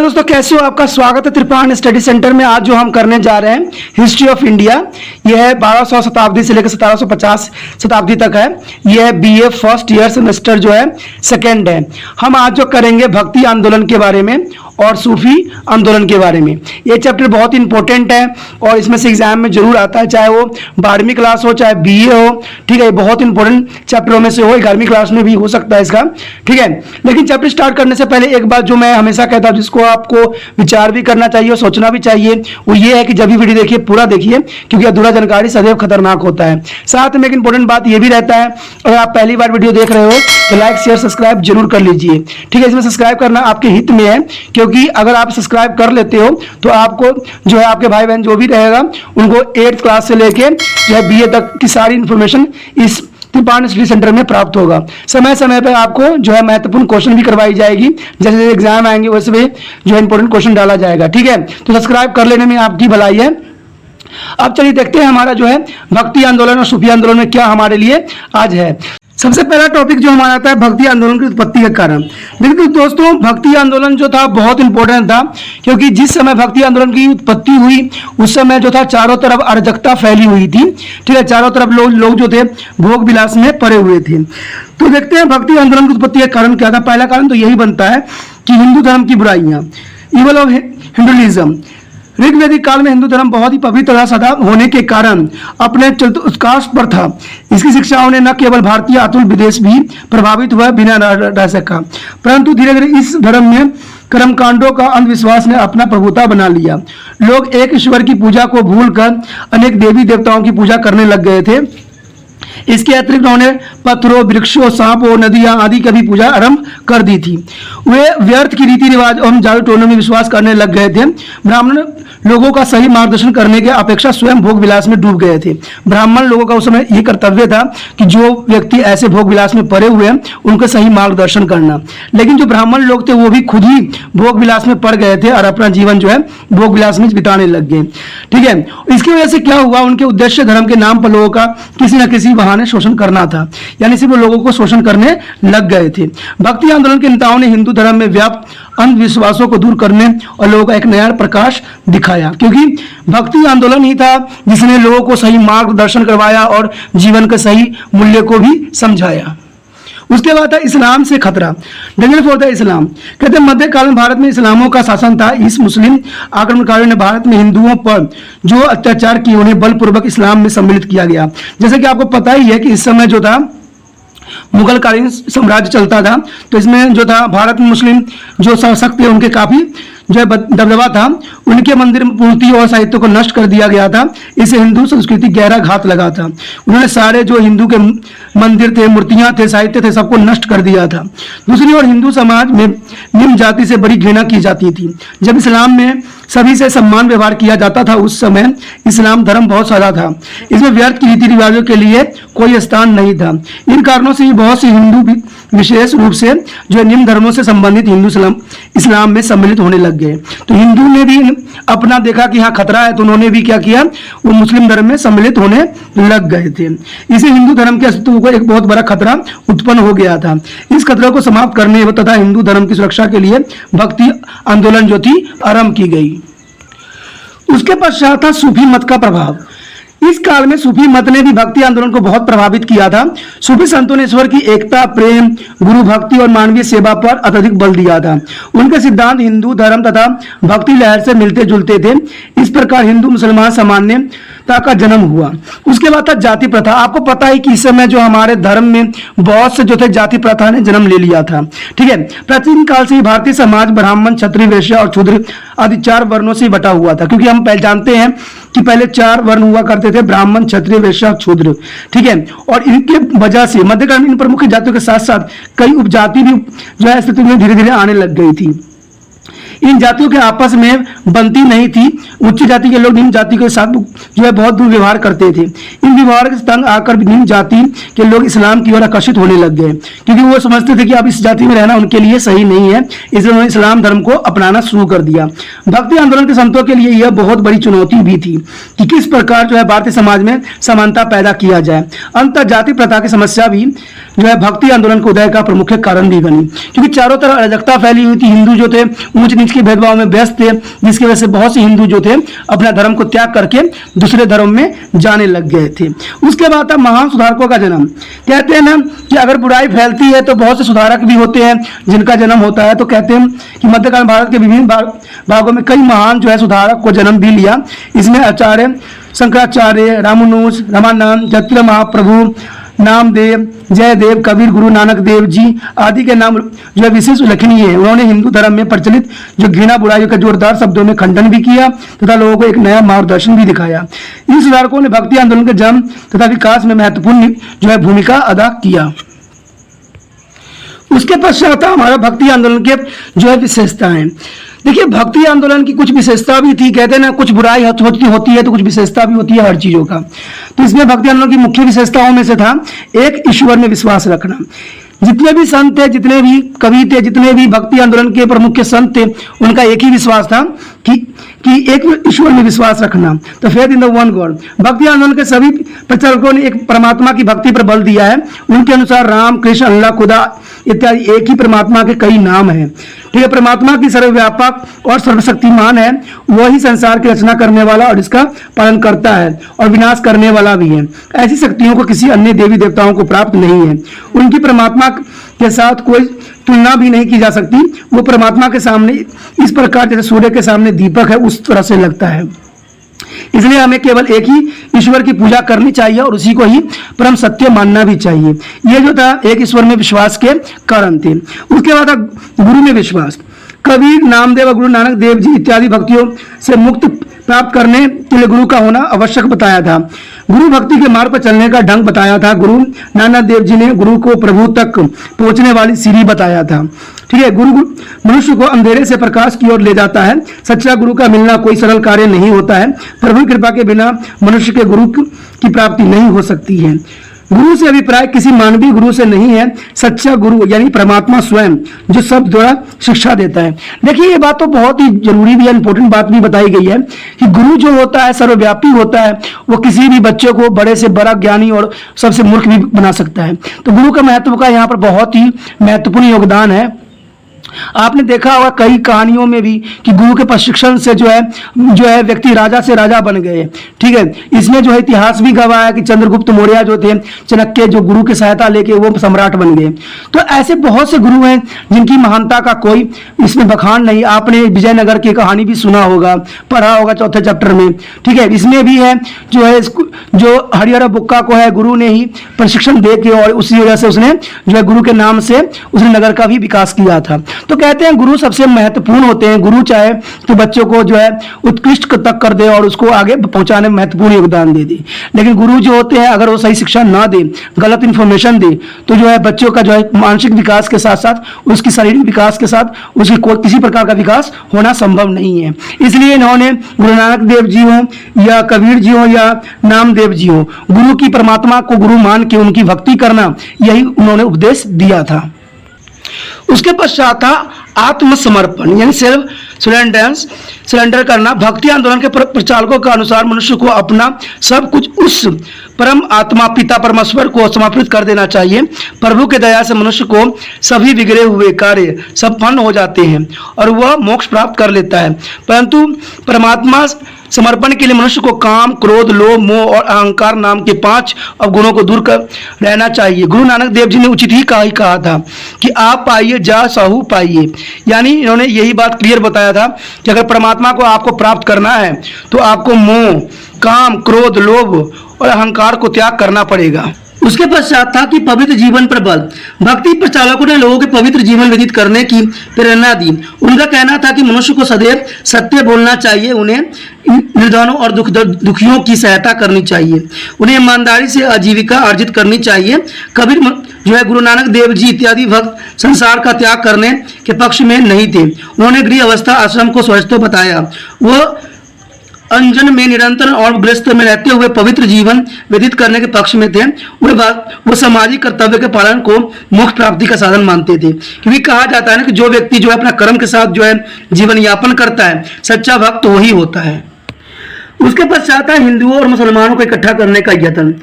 Hello दोस्तों, कैसे हो? आपका स्वागत है त्रिपाण स्टडी सेंटर में। आज जो हम करने जा रहे हैं हिस्ट्री ऑफ इंडिया, यह है 1200 शताब्दी से लेकर 1750 शताब्दी तक है। यह है बीए फर्स्ट ईयर सेमेस्टर जो है सेकंड है। हम आज जो करेंगे भक्ति आंदोलन के बारे में और सूफी आंदोलन के बारे में। ये चैप्टर बहुत इंपॉर्टेंट है और इसमें से एग्जाम में जरूर आता है, चाहे वो 12वीं क्लास हो चाहे बीए हो। ठीक है, ये बहुत इंपॉर्टेंट चैप्टरों में से हो, 11वीं क्लास में भी हो सकता है इसका। ठीक है, लेकिन चैप्टर स्टार्ट करने से पहले एक बात जो मैं हमेशा कहता हूँ, जिसको आपको विचार भी करना चाहिए और सोचना भी चाहिए, वो ये है कि जब भी वीडियो देखिए पूरा देखिए, क्योंकि अधूरा जानकारी सदैव खतरनाक होता है। साथ में एक इंपॉर्टेंट बात ये भी रहता है, अगर आप पहली बार वीडियो देख रहे हो तो लाइक शेयर सब्सक्राइब जरूर कर लीजिए। ठीक है, इसमें सब्सक्राइब करना आपके हित में है, क्योंकि अगर आप सब्सक्राइब कर लेते हो तो आपको जो है आपके भाई बहन जो भी रहेगा उनको 8th क्लास से लेके जो है बीए तक की सारी इंफॉर्मेशन इस त्रिपाण स्टडी सेंटर में प्राप्त होगा। समय समय पर आपको जो है महत्वपूर्ण क्वेश्चन भी करवाई जाएगी, जैसे जैसे एग्जाम आएंगे वैसे भी जो है इंपॉर्टेंट क्वेश्चन डाला जाएगा। ठीक है, तो सब्सक्राइब कर लेने में आपकी भलाई है। अब चलिए देखते हैं हमारा जो है भक्ति आंदोलन और सूफी आंदोलन में क्या हमारे लिए आज है। सबसे पहला टॉपिक जो हमारा आता है भक्ति आंदोलन की उत्पत्ति के कारण। देखिए दोस्तों, भक्ति आंदोलन जो था बहुत इंपॉर्टेंट था, क्योंकि जिस समय भक्ति आंदोलन की उत्पत्ति हुई उस समय जो था चारों तरफ अराजकता फैली हुई थी। ठीक है, चारों तरफ लोग जो थे भोग विलास में पड़े हुए थे। तो देखते हैं भक्ति आंदोलन की उत्पत्ति का कारण क्या था। पहला कारण तो यही बनता है कि हिंदू धर्म की बुराइयां, इवल ऑफ हिंदुइज्म। ऋग्वैदिक काल में हिंदू धर्म बहुत ही पवित्र तथा सदा होने के कारण अपने उत्कर्ष पर था। इसकी शिक्षाओं ने न केवल भारतीय अतुल विदेश भी प्रभावित हुआ बिना रह सका, परंतु धीरे धीरे इस धर्म में कर्मकांडों का अंधविश्वास ने अपना प्रभुता बना लिया। लोग एक ईश्वर की पूजा को भूलकर अनेक देवी देवताओं की पूजा करने लग गए थे। इसके अतिरिक्त उन्होंने पत्थरों, वृक्षों, सांपों, नदियां आदि की भी पूजा आरंभ कर दी थी। वे व्यर्थ की रीति रिवाज एवं जादू टोनों में विश्वास करने लग गए थे। ब्राह्मण लोगों का सही मार्गदर्शन करने के अपेक्षा स्वयं भोग विलास में डूब गए थे। ब्राह्मण लोगों का उस समय ये कर्तव्य था कि जो व्यक्ति ऐसे भोग विलास में पड़े हुए हैं उनका सही मार्गदर्शन करना, लेकिन जो ब्राह्मण लोग थे वो भी खुद ही भोग विलास में पड़ गए थे और अपना जीवन जो है भोग विलास में बिताने लग गए। ठीक है, इसकी वजह से क्या हुआ, उनके उद्देश्य धर्म के नाम पर लोगों का किसी न किसी बहाने शोषण करना था, यानी सिर्फ लोगों को शोषण करने लग गए थे। भक्ति आंदोलन के नेताओं ने हिंदू धर्म में व्याप्त अंधविश्वासों को दूर करने और लोगों का एक नया प्रकाश दिखाया, क्योंकि भक्ति आंदोलन ही था जिसने लोगों को सही मार्गदर्शन करवाया और जीवन के सही मूल्य को भी समझाया। उसके बाद था इस्लाम से खतरा, डेंजर फॉर द इस्लाम। कहते हैं मध्यकाल में भारत में इस्लामों का शासन था। इस मुस्लिम आक्रमणकारियों ने भारत में हिंदुओं पर जो अत्याचार किए उन्हें बलपूर्वक इस्लाम में सम्मिलित किया गया। जैसे कि आपको पता ही है कि इस समय जो था मुगलकालीन साम्राज्य चलता था, तो इसमें जो था भारत में मुस्लिम जो शासक थे उनके काफी जो है दबदबा था। उनके मंदिर मूर्ति और साहित्य को नष्ट कर दिया गया था। इससे हिंदू संस्कृति गहरा घात लगा था। उन्होंने सारे जो हिंदू के मंदिर थे, मूर्तियां थे, साहित्य थे, सबको नष्ट कर दिया था। दूसरी ओर हिंदू समाज में निम्न जाति से बड़ी घृणा की जाती थी। जब इस्लाम में सभी से सम्मान व्यवहार किया जाता था उस समय इस्लाम धर्म बहुत सादा था। इसमें व्यर्थ की रीति रिवाजों के लिए कोई स्थान नहीं था। इन कारणों से बहुत से हिंदू भी विशेष रूप से जो निम्न धर्मों से संबंधित हिंदू इस्लाम में सम्मिलित होने लग गए। तो हिंदू ने भी अपना देखा कि हाँ खतरा है, तो उन्होंने भी क्या किया, वो मुस्लिम धर्म में सम्मिलित होने लग गए थे। इसे हिंदू धर्म के अस्तित्व को एक बहुत बड़ा खतरा उत्पन्न हो गया था। इस खतरे को समाप्त करने तथा हिंदू धर्म की सुरक्षा के लिए भक्ति आंदोलन जो थी आरंभ की गई। उसके पश्चात था सूफी मत का प्रभाव। इस काल में सूफी मत ने भी भक्ति आंदोलन को बहुत प्रभावित किया था। सूफी संतों ने ईश्वर की एकता, प्रेम, गुरु भक्ति और मानवीय सेवा पर अत्यधिक बल दिया था। उनके सिद्धांत हिंदू धर्म तथा भक्ति लहर से मिलते जुलते थे। इस प्रकार हिंदू मुसलमान सामान्यता का जन्म हुआ। उसके बाद था जाति प्रथा। आपको पता है कि इस समय जो हमारे धर्म में बहुत से जो थे जाति प्रथा ने जन्म ले लिया था। ठीक है, प्राचीन काल से ही भारतीय समाज ब्राह्मण, क्षत्रिय, वैश्य और शूद्र आदि 4 वर्णों से बटा हुआ था, क्योंकि हम पहले जानते हैं कि पहले 4 वर्ण हुआ करते थे, ब्राह्मण, क्षत्रिय, वैश्य और शूद्र। ठीक है, और इनके वजह से मध्यकाल में इन प्रमुख जातियों के साथ साथ कई उपजाति भी जो है अस्तित्व में धीरे धीरे आने लग गई थी। इन जातियों के आपस में बनती नहीं थी। उच्च जाति के लोग निम्न जाति के साथ जो है बहुत दुर्व्यवहार करते थे। इन व्यवहार के तंग आकर निम्न जाति के लोग इस्लाम की ओर आकर्षित होने लग गए, क्योंकि वो समझते थे कि अब इस जाति में रहना उनके लिए सही नहीं है। इसलिए उन्होंने इस्लाम धर्म को अपनाना शुरू कर दिया। भक्ति आंदोलन के संतों के लिए यह बहुत बड़ी चुनौती भी थी कि किस प्रकार जो है भारतीय समाज में समानता पैदा किया जाए। अंतः जाति प्रथा की समस्या भी जो है भक्ति आंदोलन के उदय का प्रमुख कारण भी बनी, क्योंकि चारों तरफ अराजकता फैली हुई थी। हिंदू जो थे ऊंच नीच के भेदभाव में व्यस्त थे, जिसकी वजह से बहुत से हिंदू जो थे अपना धर्म को त्याग करके दूसरे धर्म में जाने लग गए थे। उसके बाद था महान सुधारकों का जन्म। कहते हैं ना कि अगर बुराई फैलती है तो बहुत से सुधारक भी होते हैं जिनका जन्म होता है। तो कहते हैं कि मध्यकालीन भारत के विभिन्न भागों में कई महान जो है सुधारक को जन्म भी लिया। इसमें आचार्य शंकराचार्य, रामानुज, रामानंद, चैतन्य महाप्रभु, नामदेव, जयदेव, कबीर, गुरु नानक देव जी आदि के नाम जो है विशेष उल्लेखनीय है। उन्होंने हिंदू धर्म में प्रचलित जो घृणा बुराइयों का जोरदार शब्दों में खंडन भी किया तथा लोगों को एक नया मार्गदर्शन भी दिखाया। इन सुधारकों ने भक्ति आंदोलन के जन्म तथा विकास में महत्वपूर्ण जो है भूमिका अदा किया। उसके पश्चात हमारा भक्ति आंदोलन के जो है विशेषताएं। देखिए, भक्ति आंदोलन की कुछ विशेषता भी थी। कहते हैं ना कुछ बुराई होती है तो कुछ विशेषता भी होती है हर चीजों का। तो इसमें भक्ति आंदोलन की मुख्य विशेषताओं में से था एक, ईश्वर में विश्वास रखना। जितने भी संत थे, जितने भी कवि थे, जितने भी भक्ति आंदोलन के प्रमुख संत थे, उनका एक ही विश्वास था कि एक ईश्वर में विश्वास रखना। तो faith in the one God. भक्ति आंदोलन के सभी प्रचारकों ने एक परमात्मा की भक्ति पर बल दिया है। उनके अनुसार राम, कृष्ण, अल्लाह, खुदा इत्यादि एक ही परमात्मा के कई नाम हैं। ठीक है, परमात्मा की सर्वव्यापक और सर्वशक्तिमान है। वही संसार की रचना करने वाला और इसका पालन करता है और विनाश करने वाला भी है। ऐसी शक्तियों को किसी अन्य देवी देवताओं को प्राप्त नहीं है। उनकी परमात्मा के साथ कोई तुलना भी नहीं की जा सकती। वो परमात्मा के सामने इस प्रकार जैसे सूर्य के सामने दीपक है, उस तरह से लगता है। इसलिए हमें केवल एक ही ईश्वर की पूजा करनी चाहिए और उसी को ही परम सत्य मानना भी चाहिए। ये जो था एक ईश्वर में विश्वास के कारण थे। उसके बाद था गुरु में विश्वास। कबीर, नामदेव और गुरु नानक देव जी इत्यादि भक्तियों से मुक्त प्राप्त करने के लिए गुरु का होना आवश्यक बताया था। गुरु भक्ति के मार्ग पर चलने का ढंग बताया था। गुरु नानक देव जी ने गुरु को प्रभु तक पहुंचने वाली सीढ़ी बताया था। ठीक है, गुरु मनुष्य को अंधेरे से प्रकाश की ओर ले जाता है। सच्चा गुरु का मिलना कोई सरल कार्य नहीं होता है। प्रभु की कृपा के बिना मनुष्य के गुरु की प्राप्ति नहीं हो सकती है। गुरु से अभिप्राय किसी मानवीय गुरु से नहीं है। सच्चा गुरु यानी परमात्मा स्वयं जो सब द्वारा शिक्षा देता है। देखिए, ये बात तो बहुत ही जरूरी भी है, इंपॉर्टेंट बात भी बताई गई है कि गुरु जो होता है सर्वव्यापी होता है। वो किसी भी बच्चे को बड़े से बड़ा ज्ञानी और सबसे मूर्ख भी बना सकता है। तो गुरु का महत्व का यहाँ पर बहुत ही महत्वपूर्ण योगदान है। आपने देखा होगा कई कहानियों में भी कि गुरु के प्रशिक्षण से जो है व्यक्ति राजा से राजा बन गए। ठीक है, इसमें जो है इतिहास भी गवाह है कि चंद्रगुप्त मौर्य जो थे, चाणक्य जो गुरु की सहायता लेके वो सम्राट बन गए। तो ऐसे बहुत से गुरु हैं जिनकी महानता का कोई इसमें बखान नहीं। आपने विजयनगर की कहानी भी सुना होगा, पढ़ा होगा चौथे चैप्टर में। ठीक है, इसमें भी है जो हरिहर बुक्का को है गुरु ने ही प्रशिक्षण दे के और उसी वजह से उसने जो है गुरु के नाम से उसने नगर का भी विकास किया था। तो कहते हैं गुरु सबसे महत्वपूर्ण होते हैं। गुरु चाहे तो बच्चों को जो है उत्कृष्ट तक कर दे और उसको आगे पहुंचाने में महत्वपूर्ण योगदान दे दे, लेकिन गुरु जो होते हैं अगर वो सही शिक्षा ना दे, गलत इंफॉर्मेशन दे, तो जो है बच्चों का जो है मानसिक विकास के साथ साथ उसकी शारीरिक विकास के साथ उसकी किसी प्रकार का विकास होना संभव नहीं है। इसलिए इन्होंने गुरु नानक देव जी हो या कबीर जी हो या नामदेव जी हो, गुरु की परमात्मा को गुरु मान के उनकी भक्ति करना, यही उन्होंने उपदेश दिया था। उसके पश्चात था आत्मसमर्पण यानी सेल्फ सरेंडर करना। भक्ति आंदोलन के प्रचारकों के अनुसार मनुष्य को अपना सब कुछ उस परम आत्मा पिता परमेश्वर को समर्पित कर देना चाहिए। प्रभु के दया से मनुष्य को सभी बिगड़े हुए कार्य संपन्न हो जाते हैं और वह मोक्ष प्राप्त कर लेता है। परंतु परमात्मा समर्पण के लिए मनुष्य को काम, क्रोध, लोभ, मोह और अहंकार नाम के 5 अवगुणों को दूर कर रहना चाहिए। गुरु नानक देव जी ने उचित ही कहा था कि आप पाइए जा साहू पाइए, यानी इन्होंने यही बात क्लियर बताया था कि अगर परमात्मा को आपको प्राप्त करना है तो आपको मोह, काम, क्रोध, लोभ और अहंकार को त्याग करना पड़ेगा। उसके पश्चात था कि पवित्र जीवन पर बल। भक्ति प्रचारकों ने लोगों के पवित्र जीवन व्यतीत करने की प्रेरणा दी। उनका कहना था कि मनुष्य को सदैव सत्य बोलना चाहिए, उन्हें निर्धनों और दुखियों की सहायता करनी चाहिए, उन्हें ईमानदारी से आजीविका अर्जित करनी चाहिए। कबीर जो है गुरु नानक देव जी इत्यादि भक्त संसार का त्याग करने के पक्ष में नहीं थे। उन्होंने गृह अवस्था आश्रम को स्वच्छता बताया। वह अंजन में निरंतर और गृहस्थ में रहते हुए पवित्र जीवन व्यतीत करने के पक्ष में थे। वो सामाजिक कर्तव्य के पालन को मोक्ष प्राप्ति का साधन मानते थे, क्योंकि कहा जाता है ना कि जो व्यक्ति जो है अपना कर्म के साथ जो है जीवन यापन करता है, सच्चा भक्त वही होता है। उसके पश्चात हिंदुओं और मुसलमानों को इकट्ठा करने का यत्न।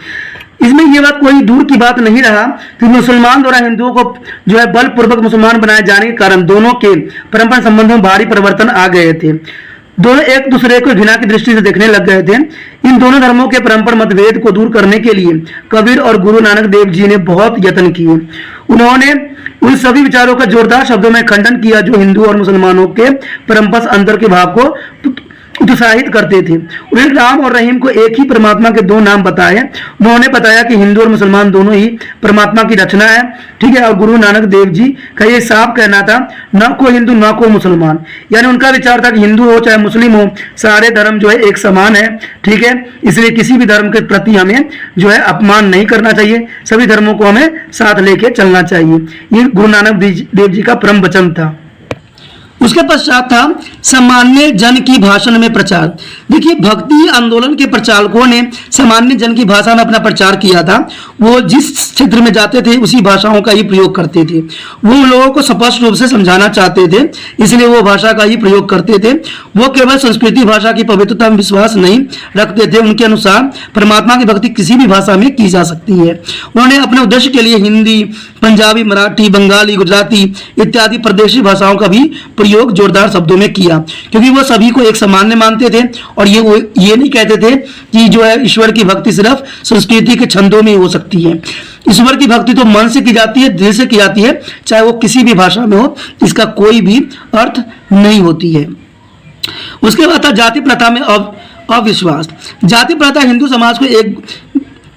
इसमें ये बात कोई दूर की बात नहीं रहा कि मुसलमान द्वारा हिंदुओं को जो है बलपूर्वक मुसलमान बनाए जाने के कारण दोनों के परंपरा संबंधों में भारी परिवर्तन आ गए थे। दोनों एक दूसरे को घृणा की दृष्टि से देखने लग गए थे। इन दोनों धर्मों के परंपरा मतभेद को दूर करने के लिए कबीर और गुरु नानक देव जी ने बहुत यत्न किए। उन्होंने उन सभी विचारों का जोरदार शब्दों में खंडन किया जो हिंदू और मुसलमानों के परंपरा अंतर के भाव को उत्साहित करते थे। उन्होंने राम और रहीम को एक ही परमात्मा के दो नाम बताए। उन्होंने बताया कि हिंदू और मुसलमान दोनों ही परमात्मा की रचना है, ठीक है। और गुरु नानक देव जी का ये साफ कहना था, न को हिंदू न को मुसलमान, यानी उनका विचार था कि हिंदू हो चाहे मुस्लिम हो, सारे धर्म जो है एक समान है, ठीक है। इसलिए किसी भी धर्म के प्रति हमें जो है अपमान नहीं करना चाहिए, सभी धर्मों को हमें साथ लेके चलना चाहिए। ये गुरु नानक देव जी का परम वचन था। उसके पश्चात था सामान्य जन की भाषण में प्रचार। देखिए, भक्ति आंदोलन के प्रचारकों ने सामान्य जन की भाषा में अपना प्रचार किया था। वो जिस क्षेत्र में जाते थे उसी भाषाओं का ही प्रयोग करते थे। वो लोगों को स्पष्ट रूप से समझाना चाहते थे, इसलिए वो भाषा का ही प्रयोग करते थे। वो केवल संस्कृति भाषा की पवित्रता में विश्वास नहीं रखते थे। उनके अनुसार परमात्मा की भक्ति किसी भी भाषा में की जा सकती है। उन्होंने अपने उद्देश्य के लिए हिंदी, पंजाबी, मराठी, बंगाली, गुजराती इत्यादि प्रदेशी भाषाओं का भी प्रयोग जोरदार शब्दों में किया, क्योंकि वो सभी को एक सामान्य मानते थे। और ये नहीं कहते थे कि जो है ईश्वर की भक्ति सिर्फ संस्कृति के छंदों में हो सकती है। ईश्वर की भक्ति तो मन से की जाती है, दिल से की जाती है, चाहे वो किसी भी भाषा में हो, इसका कोई भी अर्थ नहीं होती है। उसके बाद था जाति प्रथा में अविश्वास। जाति प्रथा हिंदू समाज को एक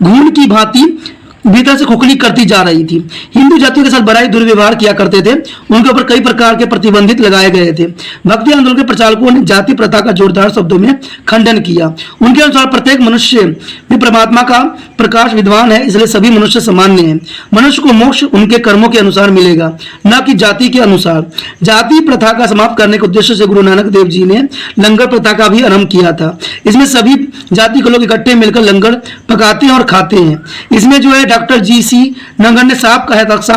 घून की भांति भीतर से खोखली करती जा रही थी। हिंदू जातियों के साथ बड़ा ही दुर्व्यवहार किया करते थे। उनके ऊपर कई प्रकार के प्रतिबंधित लगाए गए थे। भक्ति आंदोलन के प्रचारकों ने जाति प्रथा का जोरदार शब्दों में खंडन किया। उनके अनुसार प्रत्येक मनुष्य में परमात्मा का प्रकाश विद्वान है, इसलिए सभी मनुष्य सामान्य हैं। मनुष्य को मोक्ष उनके कर्मों के अनुसार मिलेगा, न कि जाति के अनुसार। जाति प्रथा का समाप्त करने के उद्देश्य से गुरु नानक देव जी ने लंगर प्रथा का भी आरंभ किया था। इसमें सभी जाति के लोग इकट्ठे मिलकर लंगर पकाते हैं और खाते हैं। इसमें जो है डॉक्टर जी.सी. नंगर ने साफ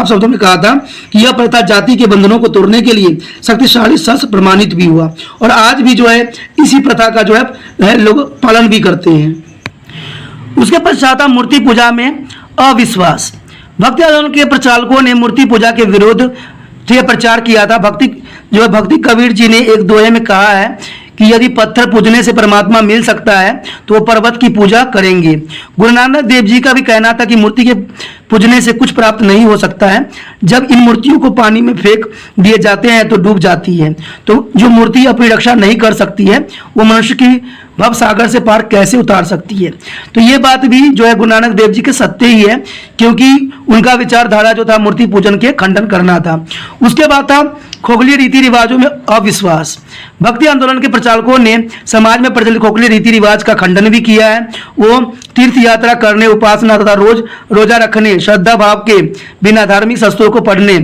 शब्दों में कहा था कि यह प्रथा जाति के बंधनों को तोड़ने के लिए शक्तिशाली शास्त्र प्रमाणित भी हुआ, और आज भी जो है इसी प्रथा का जो है लोग पालन भी करते हैं। उसके पश्चात मूर्ति पूजा में अविश्वास। भक्ति आंदोलन के प्रचारकों ने मूर्ति पूजा के विरोध से प्रचार किया था। भक्ति कबीर जी ने एक दोहे में कहा है कि यदि पत्थर पूजने से परमात्मा मिल सकता है तो वो पर्वत की पूजा करेंगे। गुरु नानक देव जी का भी कहना था कि मूर्ति के पूजने से कुछ प्राप्त नहीं हो सकता है। जब इन मूर्तियों को पानी में फेंक दिए जाते हैं तो डूब जाती है। तो जो मूर्ति अपनी रक्षा नहीं कर सकती है, वो मनुष्य की भव सागर से पार कैसे उतार सकती है। तो ये बात भी जो है गुरु नानक देव जी के सत्य ही है, क्योंकि उनका विचारधारा जो था मूर्ति पूजन के खंडन करना था। उसके बाद था खोखली रीति रिवाजों में अविश्वास। भक्ति आंदोलन के प्रचारकों ने समाज में प्रचलित खोखली रीति रिवाज का खंडन भी किया है। वो तीर्थ यात्रा करने, उपासना तथा रोजा रखने, श्रद्धा भाव के बिना धार्मिक शास्त्रों को पढ़ने,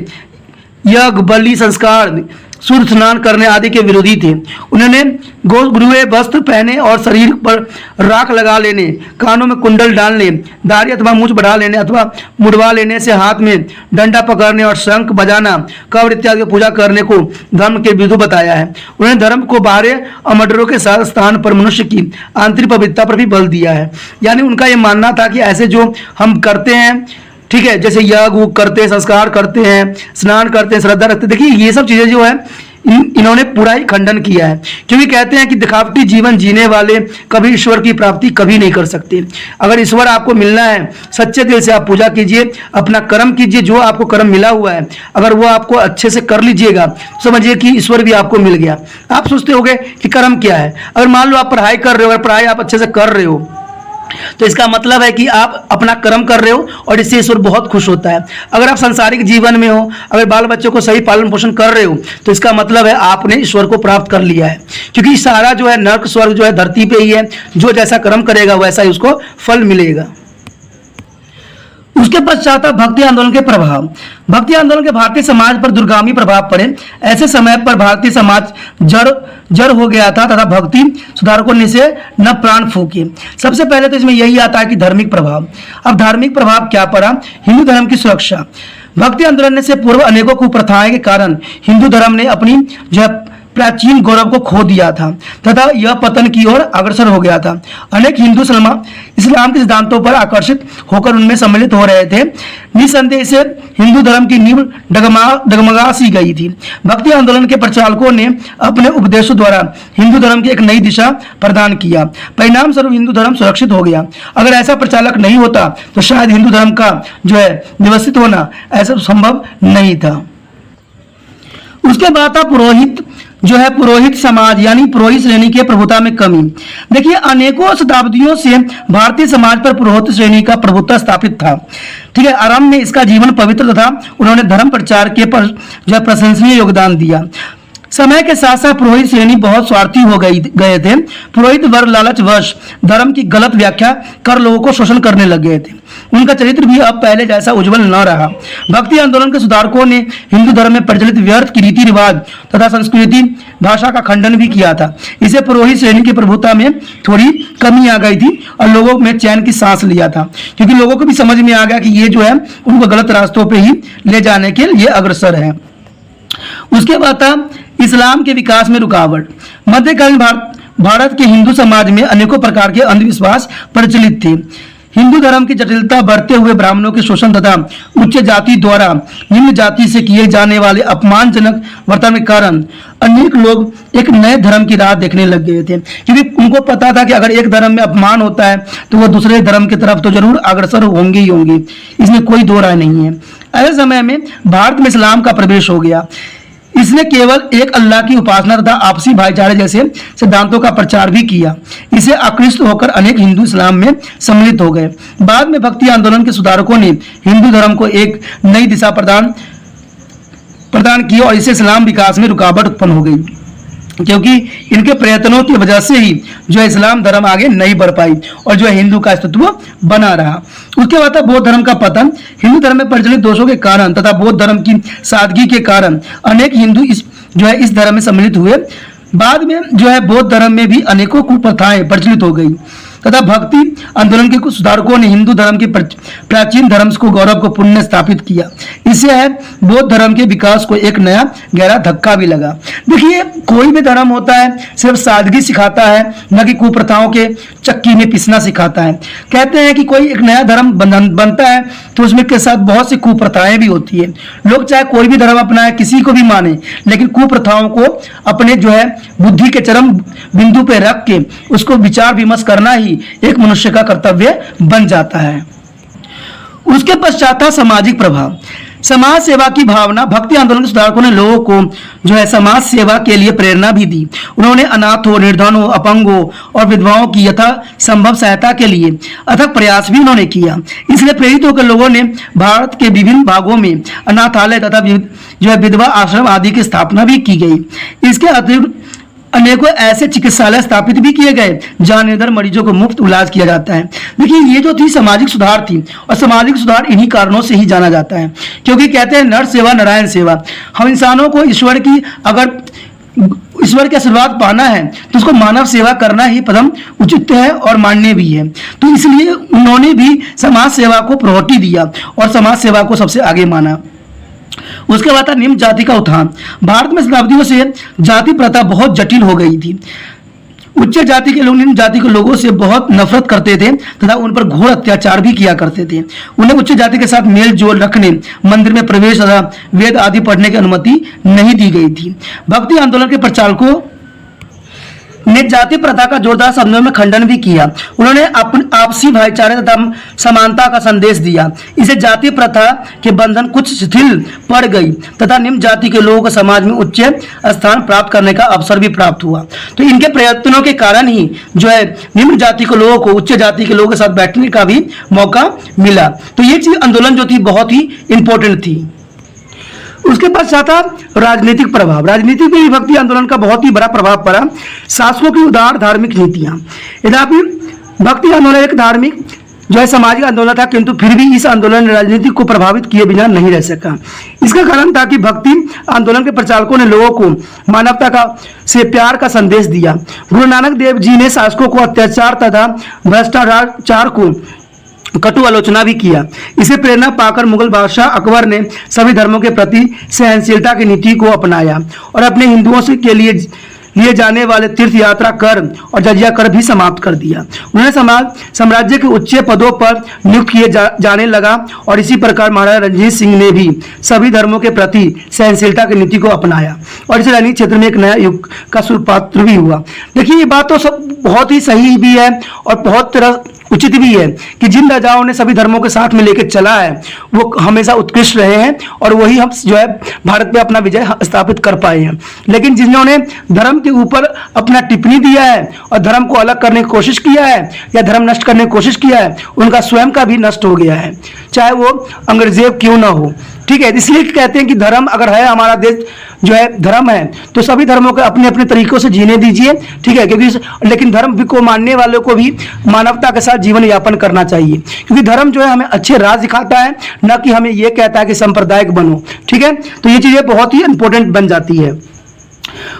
यज्ञ, बलि, संस्कार, शुद्ध स्नान करने आदि के विरोधी थे। उन्होंने गुरुए वस्त्र पहने और शरीर पर राख लगा लेने, कानों में कुंडल डालने, दाढ़ी अथवा मूछ बढ़ा लेने अथवा मुड़वा लेने से हाथ में डंडा पकड़ने और शंख बजाना, कब्र इत्यादि की पूजा करने को धर्म के विरुद्ध बताया है। उन्होंने धर्म को बाहरी अमडरों के साथ स्थान पर मनुष्य की आंतरिक पवित्रता पर भी बल दिया है। यानी उनका ये मानना था कि ऐसे जो हम करते हैं, ठीक है, जैसे यज्ञ करते हैं, संस्कार करते हैं, स्नान करते हैं, श्रद्धा रखते हैं, देखिए ये सब चीज़ें जो है इन्होंने पूरा ही खंडन किया है। क्योंकि कहते हैं कि दिखावटी जीवन जीने वाले कभी ईश्वर की प्राप्ति कभी नहीं कर सकते। अगर ईश्वर आपको मिलना है, सच्चे दिल से आप पूजा कीजिए, अपना कर्म कीजिए, जो आपको कर्म मिला हुआ है अगर वो आपको अच्छे से कर लीजिएगा, समझिए कि ईश्वर भी आपको मिल गया। आप सोचते होंगे कि कर्म क्या है। अगर मान लो आप पढ़ाई कर रहे हो, अगर पढ़ाई आप अच्छे से कर रहे हो तो इसका मतलब है कि आप अपना कर्म कर रहे हो और इससे ईश्वर बहुत खुश होता है। अगर आप सांसारिक जीवन में हो, अगर बाल बच्चों को सही पालन पोषण कर रहे हो तो इसका मतलब है आपने ईश्वर को प्राप्त कर लिया है। क्योंकि सारा जो है नर्क स्वर्ग जो है धरती पे ही है, जो जैसा कर्म करेगा वैसा ही उसको फल मिलेगा। उसके पश्चात भक्ति आंदोलन के प्रभाव। भक्ति आंदोलन के भारतीय समाज पर दूरगामी प्रभाव पड़े। ऐसे समय पर भारतीय समाज जड़ हो गया था तथा भक्ति सुधारकों ने इसे न प्राण फूके। सबसे पहले तो इसमें यही आता है कि धार्मिक प्रभाव। अब धार्मिक प्रभाव क्या पड़ा? हिंदू धर्म की सुरक्षा। भक्ति आंदोलन से पूर्व अनेकों कुप्रथाएं के कारण हिंदू धर्म ने अपनी जो प्राचीन गौरव को खो दिया था तथा यह पतन की ओर अग्रसर हो गया था। अनेक हिंदू इस्लाम के सिद्धांतों पर आकर्षित होकर उनमें सम्मिलित हो रहे थे। निसंदेह से हिंदू धर्म की नींव डगमगा सी गई थी। भक्ति आंदोलन के प्रचारकों ने अपने उपदेशों द्वारा हिंदू धर्म की एक नई दिशा प्रदान किया। परिणाम स्वरूप हिंदू धर्म सुरक्षित हो गया। अगर ऐसा प्रचालक नहीं होता तो शायद हिंदू धर्म का जो है व्यवस्थित होना ऐसा संभव नहीं था। उसके बाद था पुरोहित समाज यानी पुरोहित श्रेणी के प्रभुता में कमी। देखिए, अनेकों शताब्दियों से भारतीय समाज पर पुरोहित श्रेणी का प्रभुत्व स्थापित था। ठीक है, आरंभ में इसका जीवन पवित्र था। उन्होंने धर्म प्रचार के पर जो है प्रशंसनीय योगदान दिया। समय के साथ साथ पुरोहित श्रेणी बहुत स्वार्थी हो गए थे। पुरोहित वर्ग लालचवश धर्म की गलत व्याख्या कर लोगों को शोषण करने लग गए थे। उनका चरित्र भी अब पहले जैसा उज्जवल न रहा। भक्ति आंदोलन के सुधारकों ने हिंदू धर्म में प्रचलित व्यर्थ की रीति रिवाज तथा संस्कृति भाषा का खंडन भी किया था। इसे पुरोहित श्रेणी की प्रभुता में थोड़ी कमी आ गई थी और लोगों में चैन की सांस लिया था, क्योंकि लोगों को भी समझ में आ गया कि ये जो है उनको गलत रास्तों पर ही ले जाने के लिए अग्रसर है। उसके बाद था इस्लाम के विकास में रुकावट। मध्यकालीन भारत के हिंदू समाज में अनेकों प्रकार के अंधविश्वास प्रचलित थे। हिंदू धर्म की जटिलता बढ़ते हुए ब्राह्मणों के शोषण तथा उच्च जाति द्वारा निम्न जाति से किए जाने वाले अपमानजनक वर्तन के कारण अनेक लोग एक नए धर्म की राह देखने लग गए थे, क्योंकि उनको पता था कि अगर एक धर्म में अपमान होता है तो वो दूसरे धर्म की तरफ तो जरूर अग्रसर होंगे ही होंगे। इसमें कोई दो राय नहीं है। ऐसे समय में भारत में इस्लाम का प्रवेश हो गया। इसने केवल एक अल्लाह की उपासना तथा आपसी भाईचारे जैसे सिद्धांतों का प्रचार भी किया। इसे आकृष्ट होकर अनेक हिंदू इस्लाम में सम्मिलित हो गए। बाद में भक्ति आंदोलन के सुधारकों ने हिंदू धर्म को एक नई दिशा प्रदान की और इससे इस्लाम विकास में रुकावट उत्पन्न हो गई, क्योंकि इनके प्रयत्नों की वजह से ही जो इस्लाम धर्म आगे नहीं बढ़ पाई और जो हिंदू का अस्तित्व बना रहा। उसके बाद बौद्ध धर्म का पतन। हिंदू धर्म में प्रचलित दोषों के कारण तथा बौद्ध धर्म की सादगी के कारण अनेक हिंदू इस धर्म में सम्मिलित हुए। बाद में जो है बौद्ध धर्म में भी अनेकों कुप्रथाएं प्रचलित हो गई तथा भक्ति आंदोलन के कुछ सुधारकों ने हिंदू धर्म के प्राचीन धर्म को गौरव को पुण्य स्थापित किया। इससे है बौद्ध धर्म के विकास को एक नया गहरा धक्का भी लगा। देखिए, कोई भी धर्म होता है सिर्फ सादगी सिखाता है, न कि कुप्रथाओं के चक्की में पिसना सिखाता है। कहते हैं कि कोई एक नया धर्म बनता है तो उसमें के साथ बहुत सी कुप्रथाएं भी होती है। लोग चाहे कोई भी धर्म अपनाए, किसी को भी माने, लेकिन कुप्रथाओं को अपने जो है बुद्धि के चरम बिंदु पे रख के उसको विचार विमर्श करना ही एक मनुष्य का कर्तव्य बन जाता है। उसके पश्चात सामाजिक प्रभाव। समाज सेवा की भावना। भक्ति आंदोलन के सुधारकों ने लोगों को जो है समाज सेवा के लिए प्रेरणा भी दी। उन्होंने अनाथों, निर्धनों, अपंगों और विधवाओं की यथा संभव सहायता के लिए अथक प्रयास भी उन्होंने किया। इसलिए प्रेरित होकर लोगों ने भारत के विभिन्न भागों में अनाथालय तथा जो है विधवा आश्रम आदि की स्थापना भी की गई। इसके अतिरिक्त अनेकों ऐसे चिकित्सालय स्थापित भी किए गए जहां निर्धन मरीजों को मुफ्त इलाज किया जाता है। देखिए, ये जो थी सामाजिक सुधार थी और सामाजिक सुधार इन्हीं कारणों से ही जाना जाता है, क्योंकि कहते हैं नर सेवा नारायण सेवा। हम इंसानों को ईश्वर के आशीर्वाद पाना है तो उसको मानव सेवा करना ही परम उचित है और मान्य भी है। तो इसलिए उन्होंने भी समाज सेवा को प्रायोरिटी दिया और समाज सेवा को सबसे आगे माना। उसके बाद निम्न जाति का उत्थान। भारत में शताब्दियों से जाति प्रथा बहुत जटिल हो गई थी। उच्च जाति के लोग निम्न जाति के लोगों से बहुत नफरत करते थे तथा उन पर घोर अत्याचार भी किया करते थे। उन्हें उच्च जाति के साथ मेल जोल रखने, मंदिर में प्रवेश तथा वेद आदि पढ़ने की अनुमति नहीं दी गई थी। भक्ति आंदोलन के प्रचारकों ने जाति प्रथा का जोरदार शब्दों में खंडन भी किया। उन्होंने आपसी भाईचारे तथा समानता का संदेश दिया। इसे जाति प्रथा के बंधन कुछ शिथिल पड़ गई तथा निम्न जाति के लोगों को समाज में उच्च स्थान प्राप्त करने का अवसर भी प्राप्त हुआ। तो इनके प्रयत्नों के कारण ही जो है निम्न जाति के लोगों को उच्च जाति के लोगों के साथ बैठने का भी मौका मिला। तो ये चीज आंदोलन जो थी बहुत ही इंपॉर्टेंट थी। उसके पश्चात राजनीतिक प्रभाव। राजनीति पे भी भक्ति आंदोलन का बहुत ही बड़ा प्रभाव पड़ा। शासकों की उदार धार्मिक नीतियां। यद्यपि भक्ति आंदोलन एक धार्मिक जो है सामाजिक आंदोलन था, किंतु फिर भी इस आंदोलन ने राजनीति को प्रभावित किए बिना नहीं रह सका। इसका कारण था कि भक्ति आंदोलन के प्रचारकों ने लोगों को मानवता से प्यार का संदेश दिया। गुरु नानक देव जी ने शासकों को अत्याचार तथा भ्रष्टाचार को कटु आलोचना भी किया। इसे प्रेरणा पाकर मुगल बादशाह अकबर ने सभी धर्मों के प्रति सहनशीलता की नीति को अपनाया और अपने हिंदुओं से के लिए जाने वाले तीर्थ यात्रा कर और जजिया कर भी समाप्त कर दिया। उन्होंने साम्राज्य के उच्च पदों पर नियुक्त किए जाने लगा और इसी प्रकार महाराजा रणजीत सिंह ने भी सभी धर्मों के प्रति सहनशीलता की नीति को अपनाया और इस राजनीतिक क्षेत्र में एक नया युग का सूत्रपात भी हुआ। देखिए, ये बात तो सब बहुत ही सही भी है और बहुत तरह उचित भी है कि जिन राजाओं ने सभी धर्मों के साथ में लेकर चला है वो हमेशा उत्कृष्ट रहे हैं और वही हम जो है भारत पे अपना विजय स्थापित कर पाए हैं। लेकिन जिन्होंने धर्म के ऊपर अपना टिप्पणी दिया है और धर्म को अलग करने की कोशिश किया है या धर्म नष्ट करने की कोशिश किया है, उनका स्वयं का भी नष्ट हो गया है, चाहे वो अंग्रेजेब क्यों ना हो। ठीक है, इसलिए कहते हैं कि धर्म अगर है, हमारा देश जो है धर्म है, तो सभी धर्मों को अपने अपने तरीकों से जीने दीजिए। ठीक है, क्योंकि लेकिन धर्म को मानने वालों को भी मानवता के साथ जीवन यापन करना चाहिए, क्योंकि धर्म जो है हमें अच्छे राह दिखाता है, न कि हमें यह कहता है कि सांप्रदायिक बनो। ठीक है, तो ये चीजें बहुत ही इंपॉर्टेंट बन जाती है।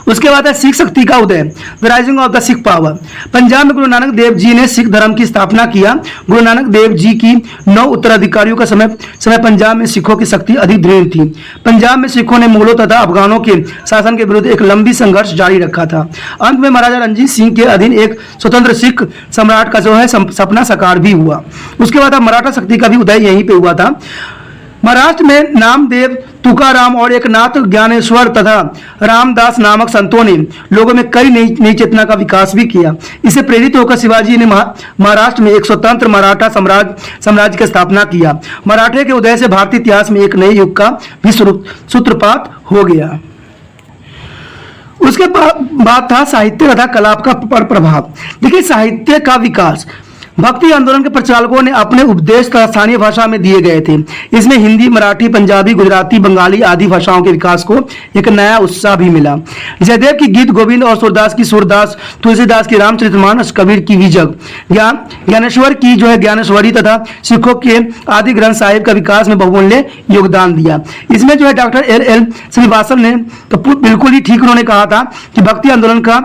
उसके बाद है सिख शक्ति का उदय, the rising of the Sikh power. Punjab में गुरु नानक देव जी ने सिख धर्म की स्थापना किया। गुरु नानक देव जी की 9 उत्तराधिकारियों का समय पंजाब में सिखों की शक्ति अधिक दृढ़ थी। पंजाब में सिखों ने मुगलों तथा अफगानों के शासन के विरुद्ध एक लंबी संघर्ष जारी रखा था। अंत में महाराजा रणजीत सिंह के अधीन एक स्वतंत्र सिख सम्राट का जो है सपना साकार भी हुआ। उसके बाद मराठा शक्ति का भी उदय यहीं पे हुआ था। महाराष्ट्र में नामदेव, तुकाराम और एक नाथ ज्ञानेश्वर तथा रामदास नामक संतों ने लोगों में कई नई चेतना का विकास भी किया। इससे प्रेरित होकर शिवाजी ने महाराष्ट्र में एक स्वतंत्र मराठा साम्राज्य की स्थापना किया। मराठे के उदय से भारतीय इतिहास में एक नए युग का भी सूत्रपात हो गया। उसके बाद था साहित्य तथा कला का प्रभाव। देखिए, साहित्य का विकास भक्ति आंदोलन के प्रचारकों ने अपने उपदेश तथा स्थानीय भाषा में दिए गए थे। इसमें हिंदी, मराठी, पंजाबी, गुजराती, बंगाली आदि भाषाओं के विकास को एक नया उत्साह भी मिला। जयदेव की गीत गोविंद और सूरदास की सूरदास, तुलसीदास की रामचरितमानस, कबीर की विजग, ज्ञानेश्वर की जो है ज्ञानेश्वरी तथा सिखों के आदि ग्रंथ साहिब का विकास में बहुमूल्य योगदान दिया। इसमें जो है डॉक्टर एल श्रीवास्तव ने तो बिल्कुल ही ठीक उन्होंने कहा था कि भक्ति आंदोलन का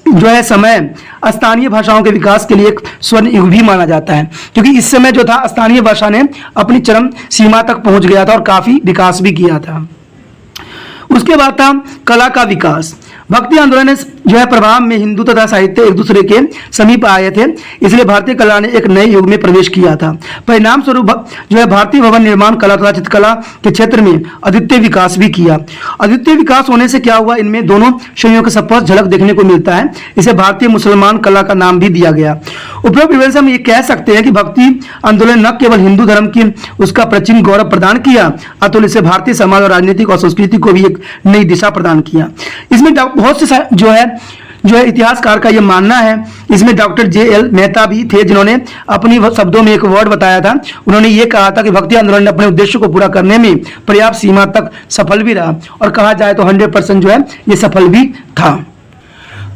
जो है समय स्थानीय भाषाओं के विकास के लिए एक स्वर्ण युग भी माना जाता है, क्योंकि इस समय जो था स्थानीय भाषा ने अपनी चरम सीमा तक पहुंच गया था और काफी विकास भी किया था। उसके बाद था कला का विकास। भक्ति आंदोलन जो है प्रभाव में हिंदू तथा साहित्य एक दूसरे के समीप आए थे, इसलिए भारतीय कला ने एक नए युग में प्रवेश किया था। परिणाम स्वरूप जो है भारतीय भवन निर्माण कला तथा चित्रकला के क्षेत्र में अद्वितीय विकास भी किया। अद्वितीय विकास होने से क्या हुआ, इनमें दोनों श्रेणियों का स्पष्ट झलक देखने को मिलता है। इसे भारतीय मुसलमान कला का नाम भी दिया गया। उपरोक्त विवरण से हम ये कह सकते हैं कि भक्ति आंदोलन न केवल हिंदू धर्म की उसका प्राचीन गौरव प्रदान किया, अतुल इसे भारतीय समाज और राजनीतिक और संस्कृति को भी एक नई दिशा प्रदान किया। इसमें बहुत से जो है इतिहासकार का यह मानना है, इसमें डॉक्टर जे.एल. मेहता भी थे, जिन्होंने अपनी शब्दों में एक वर्ड बताया था। उन्होंने ये कहा था कि भक्ति आंदोलन ने अपने उद्देश्य को पूरा करने में पर्याप्त सीमा तक सफल भी रहा और कहा जाए तो 100% जो है ये सफल भी था।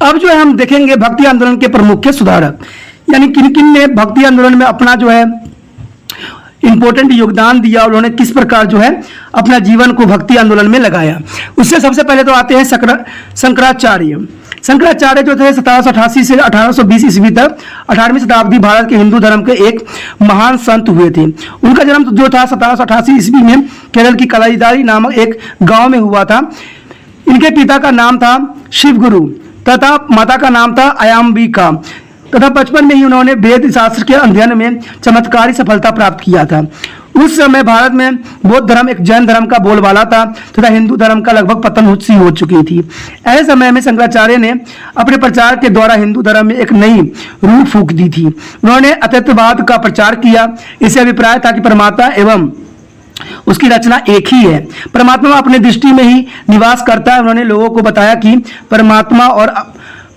अब जो है हम देखेंगे भक्ति आंदोलन के प्रमुख सुधारक, यानी किन किन ने भक्ति आंदोलन में अपना जो है इंपॉर्टेंट योगदान दिया और उन्होंने किस प्रकार जो है अपना जीवन को भक्ति आंदोलन में लगाया। उससे सबसे पहले तो आते हैं शंकराचार्य। शंकराचार्य जो थे 1788 से 1820 ईस्वी तक 18वीं शताब्दी भारत के हिंदू धर्म के एक महान संत हुए थे। उनका जन्म जो था 1788 ईस्वी में केरल की कलाईदारी नामक एक गांव में हुआ था। इनके पिता का नाम था शिवगुरु तथा माता का नाम था अयाम्बिका तथा बचपन में ही उन्होंने वेद शास्त्र के अध्ययन में चमत्कारी सफलता प्राप्त किया था। उस समय भारत में बौद्ध धर्म एक जैन धर्म का बोलबाला था तथा हिंदू धर्म का लगभग पतन सी हो चुकी थी। ऐसे समय में शंकराचार्य ने अपने प्रचार के द्वारा हिंदू धर्म में एक नई रूह फूंक दी थी। उन्होंने अद्वैतवाद का प्रचार किया। इसे अभिप्राय था कि परमात्मा एवं उसकी रचना एक ही है, परमात्मा अपने दृष्टि में ही निवास करता है। उन्होंने लोगों को बताया कि परमात्मा और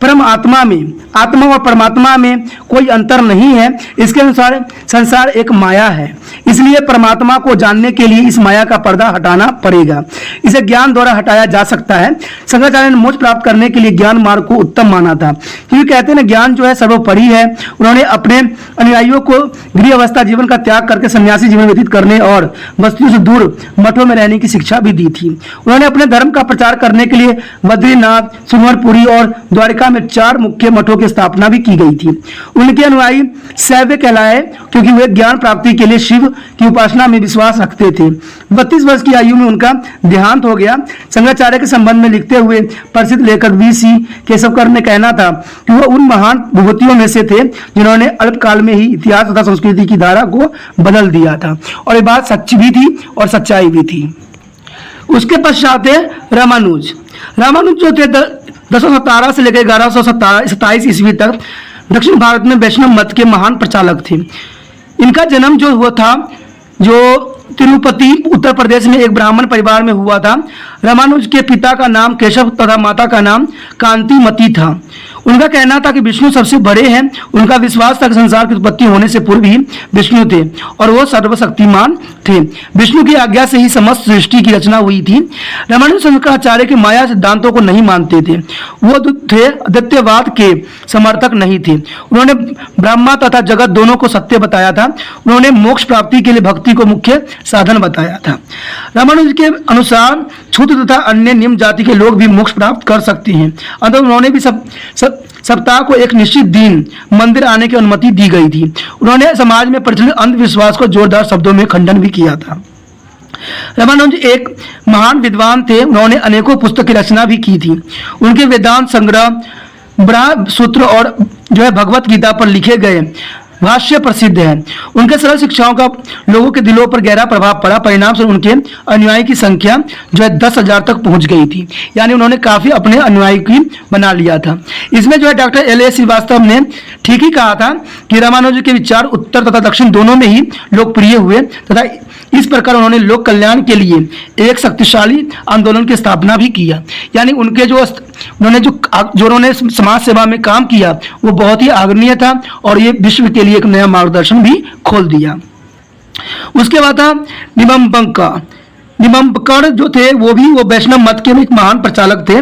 परम आत्मा में, आत्मा और परमात्मा में कोई अंतर नहीं है। इसके अनुसार संसार एक माया है, इसलिए परमात्मा को जानने के लिए इस माया का पर्दा हटाना पड़ेगा। इसे ज्ञान द्वारा हटाया जा सकता है। शंकराचार्य ने मोक्ष प्राप्त करने के लिए ज्ञान मार्ग को उत्तम माना था, क्योंकि कहते हैं ना ज्ञान जो है सर्वोपरि है। उन्होंने अपने अनुयायियों को गृह अवस्था जीवन का त्याग करके सन्यासी जीवन व्यतीत करने और बस्तियों से दूर मठों में रहने की शिक्षा भी दी थी। उन्होंने अपने धर्म का प्रचार करने के लिए बद्रीनाथ, सुवर्णपुरी और द्वारिका अमेरिका में 4 मुख्य मठों की स्थापना भी की गई थी। उनके अनुयायी शैव कहलाए क्योंकि वे ज्ञान प्राप्ति के लिए शिव की उपासना में विश्वास रखते थे। 32 वर्ष की आयु में उनका देहांत हो गया। शंकराचार्य के संबंध में लिखते हुए प्रसिद्ध लेखक वीसी केशवकर ने कहना था कि वह उन महान विभूतियों में से थे जिन्होंने अल्पकाल में ही इतिहास तथा संस्कृति की धारा को बदल दिया था। और ये बात सच्ची भी थी और सच्चाई भी थी। उसके पश्चात है रामानुज। रामानुज जो थे 1017 से लेकर 1127 ईस्वी तक दक्षिण भारत में वैष्णव मत के महान प्रचारक थे। इनका जन्म जो हुआ था जो तिरुपति उत्तर प्रदेश में एक ब्राह्मण परिवार में हुआ था। रामानुज के पिता का नाम केशव तथा माता का नाम कांतिमती था। उनका कहना था कि विष्णु सबसे बड़े हैं। उनका विश्वास था कि संसार की उत्पत्ति होने से पूर्व ही विष्णु थे और वो सर्वशक्तिमान थे। विष्णु की आज्ञा से ही समस्त सृष्टि की रचना हुई थी। रामानुज शंकराचार्य के माया सिद्धांतों को नहीं मानते थे। वो थे अद्वैतवाद के समर्थक नहीं थे। उन्होंने ब्रह्मा तथा जगत दोनों को सत्य बताया था। उन्होंने मोक्ष प्राप्ति के लिए भक्ति को मुख्य साधन बताया था। रामानुज के अनुसार क्षुद्र तथा अन्य निम्न जाति के लोग भी मोक्ष प्राप्त कर सकते हैं। अतः उन्होंने भी सप्ताह को एक निश्चित दिन मंदिर आने की अनुमति दी गई थी। उन्होंने समाज में प्रचलित अंधविश्वास को जोरदार शब्दों में खंडन भी किया था। रामानुज एक महान विद्वान थे। उन्होंने अनेकों पुस्तक की रचना भी की थी। उनके वेदांत संग्रह, ब्रह्म सूत्र और जो है भगवत गीता पर लिखे गए भाष्य प्रसिद्ध है। उनके सरल शिक्षाओं का लोगों के दिलों पर गहरा प्रभाव पड़ा। परिणाम से उनके अनुयायी की संख्या जो है 10,000 तक पहुंच गई थी। यानी उन्होंने काफी अपने अनुयायी की बना लिया था। इसमें जो है डॉक्टर एल ए श्रीवास्तव ने ठीक ही कहा था कि रामानुज के विचार उत्तर तथा दक्षिण दोनों में ही लोकप्रिय हुए तथा इस प्रकार उन्होंने लोक कल्याण के लिए एक शक्तिशाली आंदोलन की स्थापना भी किया। यानी उनके जो उन्होंने समाज सेवा में काम किया वो बहुत ही आदरणीय था और ये विश्व के लिए एक नया मार्गदर्शन भी खोल दिया। उसके बाद था निम्बंकर जो थे वो वैष्णव मत के एक महान प्रचारक थे।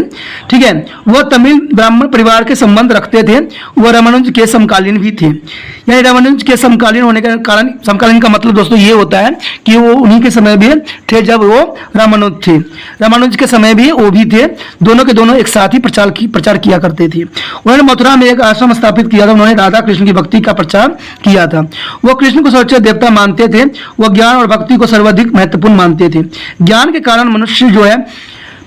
ठीक है, वो तमिल ब्राह्मण परिवार के संबंध रखते थे। वो रामानुज के समकालीन भी थे। यानी रामानुज के समकालीन होने के कारण, समकालीन का मतलब दोस्तों ये होता है कि वो उन्हीं के समय भी थे जब वो रामानुज थे। रामानुज के समय भी वो भी थे। दोनों के दोनों एक साथ ही प्रचार किया करते थे। उन्होंने मथुरा में एक आश्रम स्थापित किया था। उन्होंने राधा कृष्ण की भक्ति का प्रचार किया था। वो कृष्ण को सर्वोच्च देवता मानते थे। वो ज्ञान और भक्ति को सर्वाधिक महत्वपूर्ण मानते थे। ज्ञान के कारण मनुष्य जो है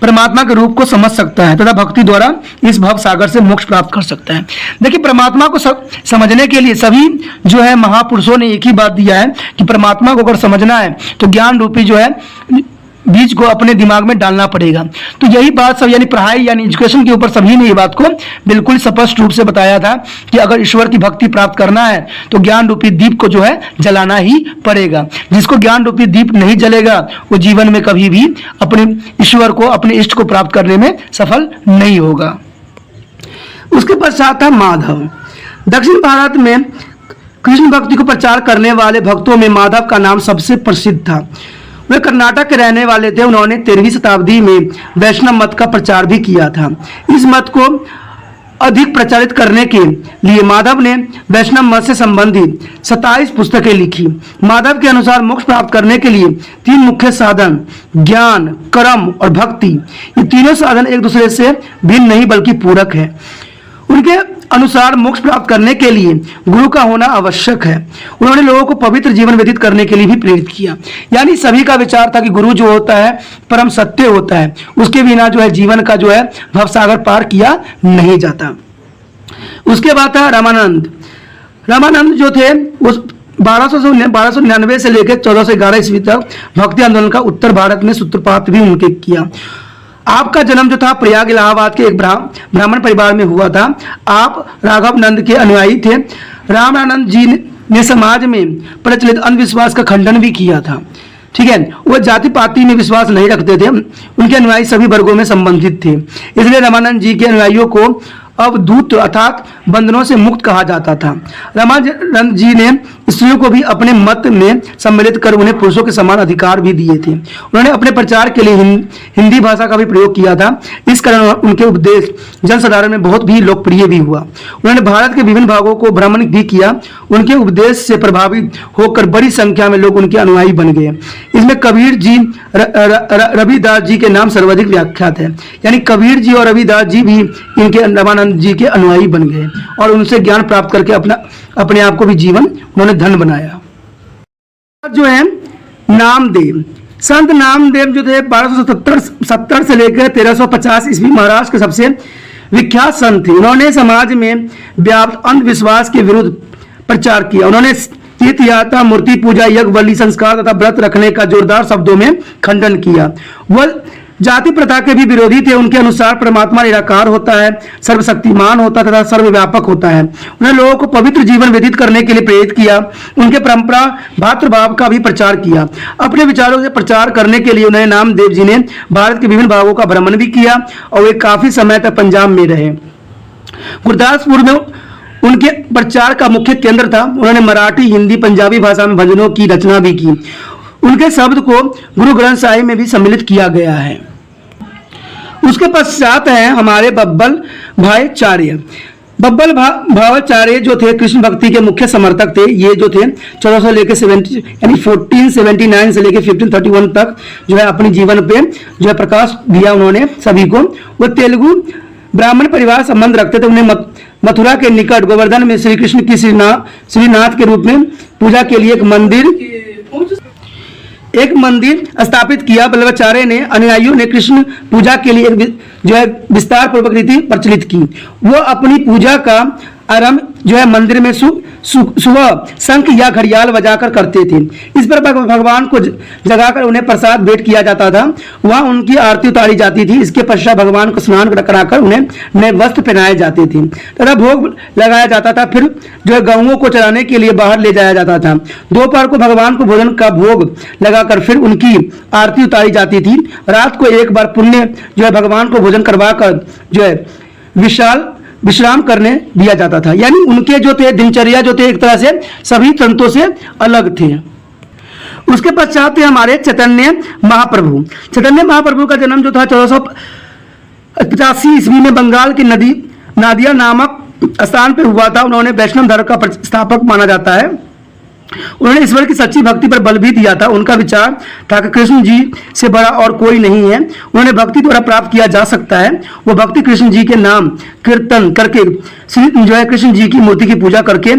परमात्मा के रूप को समझ सकता है तथा भक्ति द्वारा इस भव सागर से मोक्ष प्राप्त कर सकता है। देखिए, परमात्मा को समझने के लिए सभी जो है महापुरुषों ने एक ही बात दिया है कि परमात्मा को अगर समझना है तो ज्ञान रूपी जो है बीज को अपने दिमाग में डालना पड़ेगा। तो यही बात सब यानी पढ़ाई यानी एजुकेशन के ऊपर सभी ने ये बात को बिल्कुल स्पष्ट रूप से बताया था कि अगर ईश्वर की भक्ति प्राप्त करना है तो ज्ञान रूपी दीप को जो है जलाना ही पड़ेगा। जिसको ज्ञान रूपी दीप नहीं जलेगा वो जीवन में कभी भी अपने ईश्वर को, अपने इष्ट को प्राप्त करने में सफल नहीं होगा। उसके पश्चात था माधव। दक्षिण भारत में कृष्ण भक्ति को प्रचार करने वाले भक्तों में माधव का नाम सबसे प्रसिद्ध था। वे कर्नाटक के रहने वाले थे। उन्होंने 13वीं शताब्दी में वैष्णव मत का प्रचार भी किया था। इस मत को अधिक प्रचारित करने के लिए माधव ने वैष्णव मत से संबंधित 27 पुस्तकें लिखी। माधव के अनुसार मोक्ष प्राप्त करने के लिए 3 मुख्य साधन ज्ञान, कर्म और भक्ति, ये तीनों साधन एक दूसरे से भिन्न नहीं बल्कि पूरक है। उनके अनुसार मोक्ष प्राप्त करने के लिए गुरु का होना आवश्यक है। उन्होंने लोगों को पवित्र जीवन व्यतीत करने के लिए भी प्रेरित किया। यानी सभी का विचार था कि गुरु जो होता है परम सत्य होता है, उसके बिना जो है जीवन का जो है भवसागर पार किया नहीं जाता। उसके बाद था रामानंद। रामानंद जो थे उस 1299 से लेकर 1411 ईस्वी तक भक्ति आंदोलन का उत्तर भारत में सूत्रपात भी उनके किया। आपका जन्म जो था प्रयाग इलाहाबाद के एक ब्राह्मण परिवार में हुआ था। आप राघवानंद के अनुयायी थे। रामानंद जी ने समाज में प्रचलित अंधविश्वास का खंडन भी किया था। ठीक है, वो जाति पाति में विश्वास नहीं रखते थे। उनके अनुयायी सभी वर्गों में संबंधित थे। इसलिए रामानंद जी के अनुयायियों को अवधूत अर्थात बंधनों से मुक्त कहा जाता था। रामानंद जी ने स्त्रियों को भी अपने मत में सम्मिलित कर उन्हें पुरुषों के समान अधिकार भी दिए थे। उन्होंने अपने प्रचार के लिए हिंदी भाषा का भी प्रयोग किया था। इस कारण उनके उपदेश जनसाधारण में बहुत भी लोकप्रिय भी हुआ। उन्होंने भारत के विभिन्न भागों को भ्रमण भी किया। उनके उपदेश से प्रभावित होकर बड़ी संख्या में लोग उनके अनुयायी बन गए। इसमें कबीर जी, रविदास जी के नाम सर्वाधिक व्याख्यात है। यानी कबीर जी और रविदास जी भी इनके रामानंद विवेकानंद जी के अनुयायी बन गए और उनसे ज्ञान प्राप्त करके अपने आप को भी जीवन उन्होंने धन्य बनाया। जो है नामदेव, संत नामदेव जो थे 1270 से लेकर 1350 ईस्वी महाराष्ट्र के सबसे विख्यात संत थे। उन्होंने समाज में व्याप्त अंधविश्वास के विरुद्ध प्रचार किया। उन्होंने तीर्थ यात्रा, मूर्ति पूजा, यज्ञ, बलि संस्कार तथा व्रत रखने का जोरदार शब्दों में खंडन किया। वह जाति प्रथा के भी विरोधी थे। उनके अनुसार परमात्मा निराकार होता है, सर्वशक्तिमान होता है तथा सर्वव्यापक होता है। उन्होंने लोगों को पवित्र जीवन व्यतीत करने के लिए प्रेरित किया। उनके परंपरा भातृभाव का भी प्रचार किया। अपने विचारों से प्रचार करने के लिए उन्होंने नामदेव जी ने भारत के विभिन्न भागों का भ्रमण भी किया और वे काफी समय तक पंजाब में रहे। गुरदासपुर में उनके प्रचार का मुख्य केंद्र था। उन्होंने मराठी, हिंदी, पंजाबी भाषा में भजनों की रचना भी की। उनके शब्द को गुरु ग्रंथ साहिब में भी सम्मिलित किया गया है। उसके पश्चात है हमारे बब्बल भाई चार्य। बब्बल भावाचार्य जो थे कृष्ण भक्ति के मुख्य समर्थक थे। ये जो थे 1400 लेकर 1479 से लेकर 1531 तक जो है अपने जीवन पे जो है प्रकाश दिया उन्होंने सभी को। वो तेलुगु ब्राह्मण परिवार संबंध रखते थे। उन्हें मथुरा के निकट गोवर्धन में श्री कृष्ण की श्रीनाथ के रूप में पूजा के लिए एक मंदिर स्थापित किया। बल्लभाचार्य ने अनुयायियों ने कृष्ण पूजा के लिए एक जो है विस्तार पूर्वक रीति प्रचलित की। वो अपनी पूजा का आरंभ जो है मंदिर में सुबह शंख या घड़ियाल बजाकर करते थे। इस पर भगवान को जगाकर उन्हें प्रसाद भेंट किया जाता था। वहां उनकी आरती उतारी जाती थी। इसके पश्चात भगवान को स्नान कराकर उन्हें नए वस्त्र पहनाए जाते थे तथा भोग लगाया जाता था। फिर जो है गऊओं को चराने के लिए बाहर ले जाया जाता था। दोपहर को भगवान को भोजन का भोग लगाकर फिर उनकी आरती उतारी जाती थी। रात को एक बार पुण्य जो है भगवान को भोजन करवाकर जो है विश्राम करने दिया जाता था। यानी उनके जो थे दिनचर्या जो थे एक तरह से सभी संतों से अलग थे। उसके पश्चात थे हमारे चैतन्य महाप्रभु। चैतन्य महाप्रभु का जन्म जो था 1485 ईस्वी में बंगाल की नादिया नामक स्थान पर हुआ था। उन्होंने वैष्णव धर्म का संस्थापक माना जाता है। उन्होंने ईश्वर की सच्ची भक्ति पर बल भी दिया था। उनका विचार था कि कृष्ण जी से बड़ा और कोई नहीं है। उन्होंने भक्ति द्वारा प्राप्त किया जा सकता है। वो भक्ति कृष्ण जी के नाम कीर्तन करके जो है कृष्ण जी की मूर्ति की पूजा करके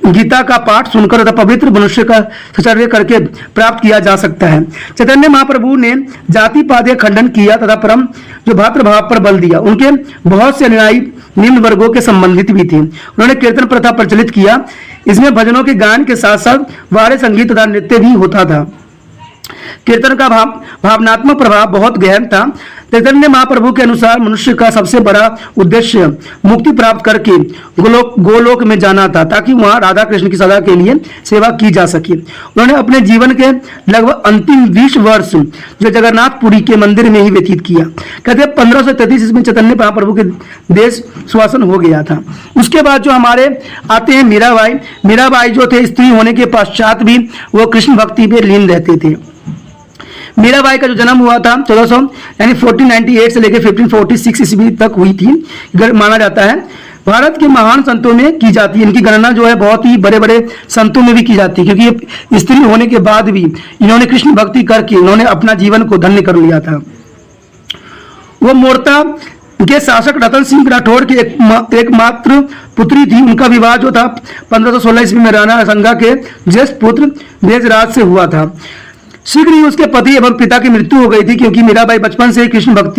गीता का पाठ सुनकर तथा पवित्र मनुष्य का सचर्य करके प्राप्त किया जा सकता है। चैतन्य महाप्रभु ने जाति पात खंडन किया तथा परम जो भातृभाव पर बल दिया। उनके बहुत से अनुयायी निम्न वर्गों के संबंधित भी थे। उन्होंने कीर्तन प्रथा प्रचलित किया। इसमें भजनों के गान के साथ साथ वाद्य संगीत तथा नृत्य भी होता था। कीर्तन का भावनात्मक प्रभाव बहुत गहन था। चैतन्य महाप्रभु के अनुसार मनुष्य का सबसे बड़ा उद्देश्य मुक्ति प्राप्त करके गोलोक में जाना था, ताकि वहां राधा कृष्ण की सदा के लिए सेवा की जा सके। उन्होंने अपने जीवन के लगभग अंतिम 20 वर्ष जो जगन्नाथपुरी के मंदिर में ही व्यतीत किया। कहते 1533 में चैतन्य महाप्रभु के देश शासन हो गया था। उसके बाद जो हमारे आते हैं मीराबाई जो थे स्त्री होने के पश्चात भी वो कृष्ण भक्ति में लीन रहते थे। मीराबाई का जो जन्म हुआ था 1498 से लेकर 1546 ईस्वी तक हुई थी माना जाता है। भारत के महान संतों में की जाती है। इनकी गणना जो है बहुत ही बड़े बड़े संतों में भी की जाती है, क्योंकि ये स्त्री होने के बाद भी इन्होंने कृष्ण भक्ति करके इन्होंने अपना जीवन को धन्य कर लिया था। वो मोर्ता के शासक रतन सिंह राठौड़ की एकमात्र पुत्री थी। उनका विवाह जो था 1516 ईस्वी में राणा संगा के ज्येष्ठ पुत्र देजराज से हुआ था। शीघ्र ही उसके पति एवं पिता की मृत्यु हो गई थी। क्योंकि मीराबाई बचपन से ही कृष्ण भक्त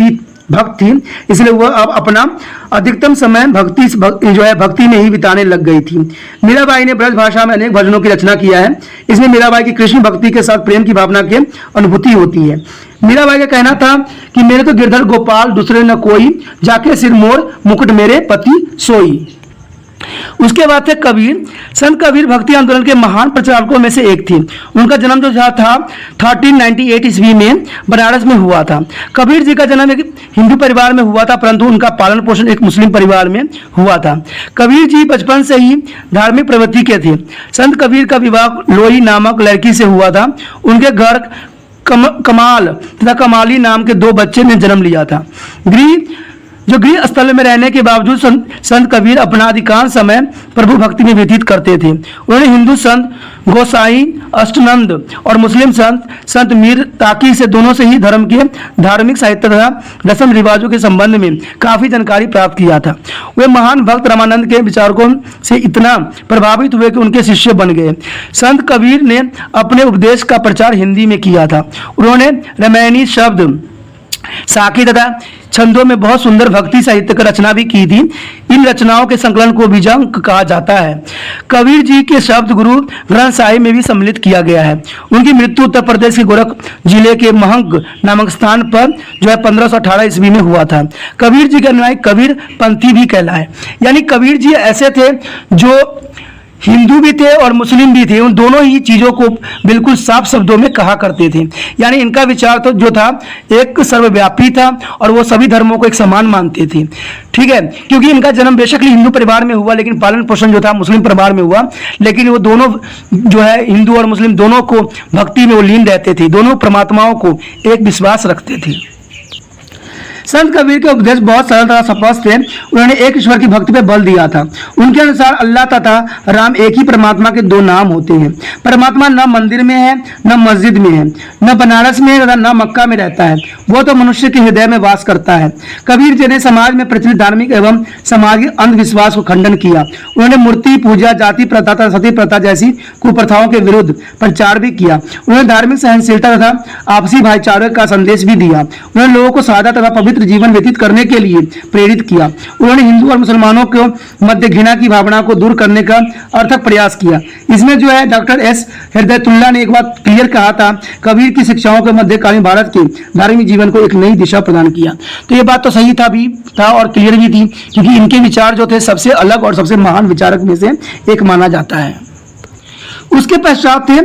थी, इसलिए वह अब अपना अधिकतम समय भक्ति में ही बिताने लग गई थी। मीराबाई ने ब्रज भाषा में अनेक भजनों की रचना किया है। इसमें मीराबाई की कृष्ण भक्ति के साथ प्रेम की भावना की अनुभूति होती है। मीराबाई का कहना था कि मेरे तो गिरधर गोपाल दूसरे न कोई, जाके सिर मोर मुकुट मेरे पति सोई। उसके बाद थे कबीर। संत कबीर भक्ति आंदोलन के महान प्रचारकों में से एक थी। उनका जन्म जो था 1398 ईस्वी में बनारस में हुआ था। कबीर जी का जन्म एक हिंदू परिवार में हुआ था, परंतु उनका पालन पोषण एक मुस्लिम परिवार में हुआ था। कबीर जी बचपन से ही धार्मिक प्रवृत्ति के थे। संत कबीर का विवाह लोई नामक लड़की से हुआ था। उनके घर कमाल तथा कमाली नाम के 2 बच्चे ने जन्म लिया था। जो गृह स्थल में रहने के बावजूद संत कबीर अपना अधिकांश समय प्रभु भक्ति में व्यतीत करते थे। उन्होंने हिंदू संत गोसाई अष्टानंद और मुस्लिम संत मीर ताकी से दोनों से ही धर्म के धार्मिक साहित्य तथा रस्म रिवाजों के संबंध में काफी जानकारी प्राप्त किया था। वे महान भक्त रामानंद के विचारकों से इतना प्रभावित हुए कि उनके शिष्य बन गए। संत कबीर ने अपने उपदेश का प्रचार हिंदी में किया था। उन्होंने रामायणी शब्द साखी तथा छंदों में बहुत सुंदर भक्ति साहित्य की रचना भी की थी। इन रचनाओं के संकलन को बीजांक कहा जाता है। कबीर जी के शब्द गुरु ग्रंथ साहिब में भी सम्मिलित किया गया है। उनकी मृत्यु उत्तर प्रदेश के गोरख जिले के महंग नामक स्थान पर जो है 1518 ईस्वी में हुआ था। कबीर जी के अनुयायी कबीर पंथी भी कहलाए। यानी कबीर जी ऐसे थे जो हिंदू भी थे और मुस्लिम भी थे। उन दोनों ही चीज़ों को बिल्कुल साफ शब्दों में कहा करते थे। यानी इनका विचार तो जो था एक सर्वव्यापी था और वो सभी धर्मों को एक समान मानते थे। ठीक है, क्योंकि इनका जन्म बेशक हिंदू परिवार में हुआ लेकिन पालन पोषण जो था मुस्लिम परिवार में हुआ। लेकिन वो दोनों जो है हिंदू और मुस्लिम दोनों को भक्ति में वो लीन रहते थे। दोनों परमात्माओं को एक विश्वास रखते थे। संत कबीर के उपदेश बहुत सरल तथा स्पष्ट थे। उन्होंने एक ईश्वर की भक्ति पर बल दिया था। उनके अनुसार अल्लाह तथा राम एक ही परमात्मा के दो नाम होते हैं। परमात्मा न मंदिर में है, न मस्जिद में है, न बनारस में है, न मक्का में रहता है। वो तो मनुष्य के हृदय में वास करता है। कबीर जी ने समाज में प्रचलित धार्मिक एवं सामाजिक अंधविश्वास को खंडन किया। उन्होंने मूर्ति पूजा, जाति प्रथा तथा सती प्रथा जैसी कुप्रथाओं के विरुद्ध प्रचार भी किया। उन्होंने धार्मिक सहनशीलता तथा आपसी भाईचारे का संदेश भी दिया। उन्होंने लोगों को सादा तथा पवित्र जीवन व्यतीत करने के लिए प्रेरित किया। उन्होंने हिंदू और मुसलमानों के मध्य घृणा की भावना को दूर करने का अर्थक प्रयास किया। इसमें जो है डॉक्टर एस हिदायतुल्लाह ने एक बात क्लियर कहा था, कबीर की शिक्षाओं के मध्यकालीन भारत के धार्मिक जीवन को एक नई दिशा प्रदान किया। तो ये बात तो सही था और क्लियर भी थी, क्योंकि इनके विचार जो थे सबसे अलग और सबसे महान विचारक में से एक माना जाता है। उसके पश्चात थे